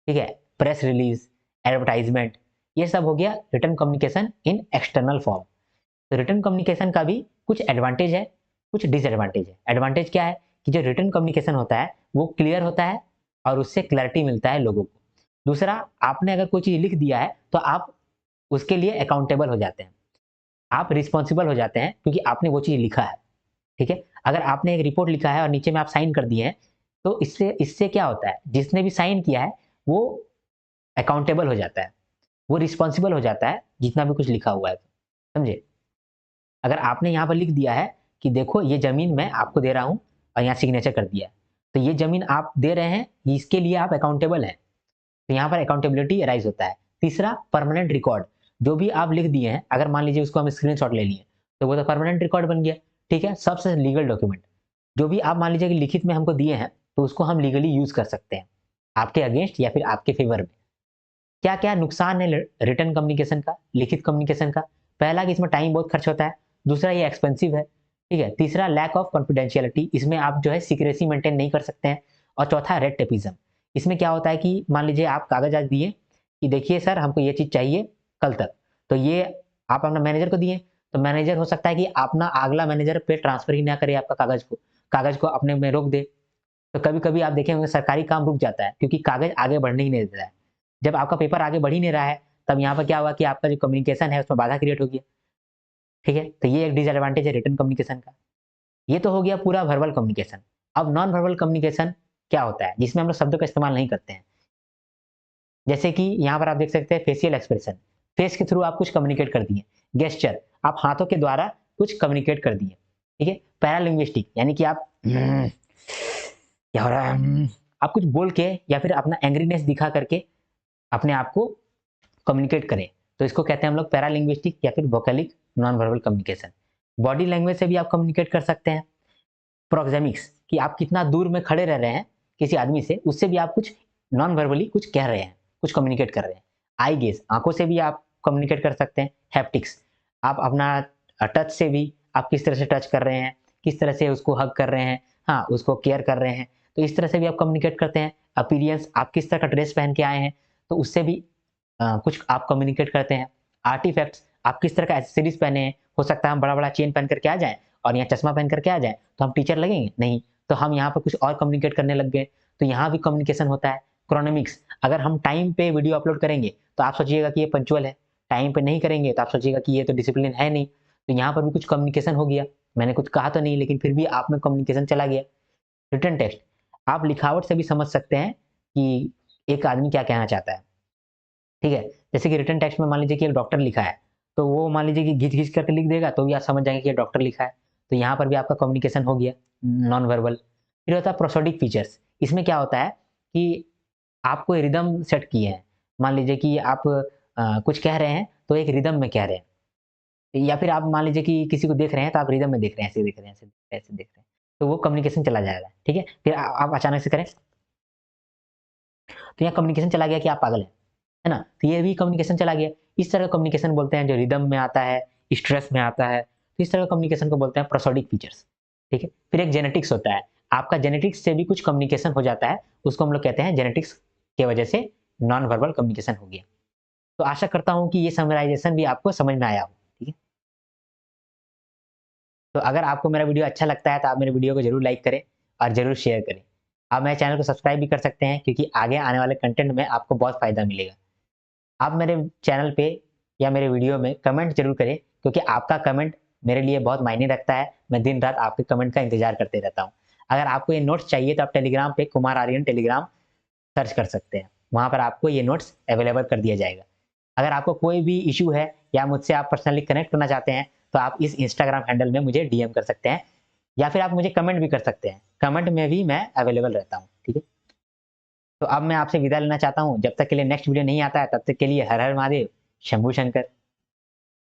ठीक है? प्रेस रिलीज़, एडवर्टाइज़मेंट, ये सब हो गया written communication in external form. तो रिटन कम्युनिकेशन का भी कुछ एडवांटेज है, कुछ डिसएडवांटेज है। एडवांटेज क्या है कि जो रिटन कम्युनिकेशन होता है, वो क्लियर होता है और उससे क्लैरिटी मिलता है लोगों को। दूसरा, आपने अगर कोई चीज़ लिख दिया है, तो आप उसके लिए अकाउंटेबल हो जाते हैं। आप रिस्पॉन्सिबल हो जाते हैं क्योंकि आपने वो चीज़ लिखा है, ठीक है? अगर आपने एक रिपोर्ट लिखा है और नीचे में आप साइन कर दिए हैं, तो इससे इससे क्या होता है, जिसने भी साइन किया है, वो अकाउंटेबल हो जाता है, वो रिस्पॉन्सिबल हो जाता है, जितना भी कुछ लिखा हुआ है, समझे? अगर आपने यहाँ पर लिख दिया है कि देखो ये ज़मीन मैं आपको दे रहा हूँ और यहाँ सिग्नेचर कर दिया है, तो ये ज़मीन आप दे रहे हैं, इसके लिए आप अकाउंटेबल हैं, तो यहाँ पर अकाउंटेबिलिटी अराइज़ होता है। तीसरा, परमानेंट रिकॉर्ड, जो भी आप लिख दिए हैं, अगर मान लीजिए उसको हम स्क्रीनशॉट ले लिए, तो वो तो परमानेंट रिकॉर्ड बन गया, ठीक है? सबसे लीगल डॉक्यूमेंट, जो भी आप मान लीजिए कि लिखित में हमको दिए हैं, तो उसको हम लीगली यूज़ कर सकते हैं, आपके अगेंस्ट या फिर आपके फेवर में। क्या-क्या नुकसान है रिटन कम्युनिकेशन का, लिखित कम्युनिकेशन का? पहला कि इसमें टाइम बहुत खर्च होता है, दूसरा ये एक्सपेंसिव है, ठीक है? तीसरा, लैक ऑफ कॉन्फिडेंशियलिटी, इसमें आप जो है सीक्रेसी मेंटेन नहीं कर सकते हैं और चौथा, रेड टेपिज्म। इसमें क्या होता है कि मान लीजिए आप कागज़ आज दिए कि देखिए सर हमको ये चीज़ चाहिए कल तक, तो ये आप अपना मैनेजर को दिए, तो मैनेजर हो सकता है कि अपना अगला मैनेजर पे ट्रांसफ़र ही ना करे आपका कागज़ को अपने में रोक दे। तो कभी-कभी आप देखे होंगे सरकारी काम रुक जाता है क्योंकि कागज़ आगे बढ़ने ही नहीं देता है। जब आपका पेपर आगे बढ़ ही नहीं रहा है, तब यहाँ पर क्या हुआ कि आपका जो कम्युनिकेशन है उसमें बाधा क्रिएट हो गया, ठीक है? तो ये एक डिसएडवांटेज है रिटन कम्युनिकेशन का। ये तो हो गया पूरा वर्बल कम्युनिकेशन। अब नॉन वर्बल कम्युनिकेशन क्या होता है, जिसमें हम लोग शब्दों का इस्तेमाल नहीं करते हैं। जैसे कि यहाँ पर आप देख सकते हैं फेशियल एक्सप्रेशन, फेस के थ्रू आप कुछ कम्युनिकेट कर दिए। गेस्चर, आप हाथों के द्वारा कुछ कम्युनिकेट कर दिए, ठीक है? पैरालिंग्विस्टिक, यानी कि आप क्या हो रहा है? आप कुछ बोल के या फिर अपना एंग्रीनेस दिखा करके अपने आप को कम्युनिकेट करें, तो इसको कहते हैं हम लोग पैरालिंग्विस्टिक या फिर vocalic non verbal communication. Body language से भी आप कम्युनिकेट कर सकते हैं। प्रोक्सेमिक्स, कि आप कितना दूर में खड़े रह रहे हैं किसी आदमी से, उससे भी आप कुछ नॉन वर्बली कुछ कह रहे हैं, कुछ कम्युनिकेट कर रहे हैं। आई गेज़, आँखों से भी आप कम्युनिकेट कर सकते हैं। हैप्टिक्स, आप अपना टच से भी आप किस तरह से टच कर रहे हैं, किस तरह से उसको हग कर रहे हैं, हाँ, उसको केयर कर रहे हैं, तो इस तरह से भी आप कम्युनिकेट करते हैं। अपीयरेंस, आप किस तरह का ड्रेस पहन के आए हैं, तो उससे भी कुछ आप कम्युनिकेट करते हैं। आर्टिफैक्ट्स, आप किस तरह का एक्सेसरीज़ पहने हैं, हो सकता है हम बड़ा-बड़ा चेन पहन कर के आ जाएँ और यहाँ चश्मा पहन कर के आ जाएँ, तो हम टीचर लगेंगे? नहीं, तो हम यहाँ पर कुछ और कम्युनिकेट करने लग गए, तो यहाँ भी कम्युनिकेशन होता है। क्रोनेमिक्स, अगर हम टाइम पे वीडियो अपलोड करेंगे, तो आप सोचिएगा कि ये पंक्चुअल है, टाइम पे नहीं करेंगे, तो आप सोचिएगा कि ये तो डिसिप्लिन है नहीं, तो यहाँ पर भी कुछ कम्युनिकेशन हो गया। मैंने कुछ कहा तो नहीं, लेकिन फिर भी आप में कम्युनिकेशन चला गया। रिटन टेक्स्ट, आप लिखावट से भी समझ सकते हैं कि एक आदमी क्या कहना चाहता है। ठीक है? जैसे कि रिटन टेक्स्ट में मान लीजिए कि एक डॉक्टर लिखा है, तो वो मान लीजिए कि घिच-घिच करके लिख देगा, तो भी आप समझ जाएँगे कि ये डॉक्टर लिखा है। तो यहाँ पर भी आपका कम्युनिकेशन हो गया, नॉन वर्बल। फिर होता है प्रोसोडिक फीचर्स, इसमें क्या होता है कि आप कोई रिदम सेट किए हैं। मान लीजिए कि आप कुछ कह रहे हैं, तो एक रिदम में कह रहे हैं, या फिर आप मान लीजिए कि किसी को देख रहे हैं, तो आप रिदम में देख रहे हैं, ऐसे देख रहे हैं, ऐसे देख रहे हैं। तो वो कम्युनिकेशन चला जाएगा, ठीक है? फिर आप अचानक से करें, तो यहाँ कम्युनिकेशन चला गया कि आप पागल हैं। है ना? तो ये भी कम्युनिकेशन चला गया। इस तरह का कम्युनिकेशन बोलते हैं जो रिदम में आता है, स्ट्रेस में आता है, तो इस तरह का कम्युनिकेशन को बोलते हैं प्रोसोडिक फीचर्स, ठीक है? फिर एक जेनेटिक्स होता है, आपका जेनेटिक्स से भी कुछ कम्युनिकेशन हो जाता है, उसको हम लोग कहते हैं जेनेटिक्स की वजह से नॉन वर्बल कम्युनिकेशन हो गया। तो आशा करता हूँ कि ये समराइज़ेशन भी आपको समझ में आया हो, ठीक है? तो अगर आपको मेरा वीडियो अच्छा लगता है तो आप मेरे वीडियो को ज़रूर लाइक करें और ज़रूर शेयर करें। आप मेरे चैनल को सब्सक्राइब भी कर सकते हैं क्योंकि आगे आने वाले कंटेंट में आपको बहुत फ़ायदा मिलेगा। आप मेरे चैनल पे या मेरे वीडियो में कमेंट ज़रूर करें क्योंकि आपका कमेंट मेरे लिए बहुत मायने रखता है। मैं दिन-रात आपके कमेंट का इंतज़ार करते रहता हूँ। अगर आपको ये नोट्स चाहिए तो आप टेलीग्राम पे कुमार आर्यन टेलीग्राम सर्च कर सकते हैं। वहाँ पर आपको ये नोट्स अवेलेबल कर दिया जाएगा। अगर आपको कोई भी इश्यू है या मुझसे आप पर्सनली कनेक्ट करना चाहते हैं, तो आप इस इंस्टाग्राम हैंडल में मुझे डीएम कर सकते हैं या फिर आप मुझे कमेंट भी कर सकते हैं। कमेंट में भी मैं अवेलेबल रहता हूँ, ठीक है? तो अब मैं आपसे विदा लेना चाहता हूँ। जब तक के लिए नेक्स्ट वीडियो नहीं आता है, तब तक के लिए हर हर महादेव, शंभू शंकर।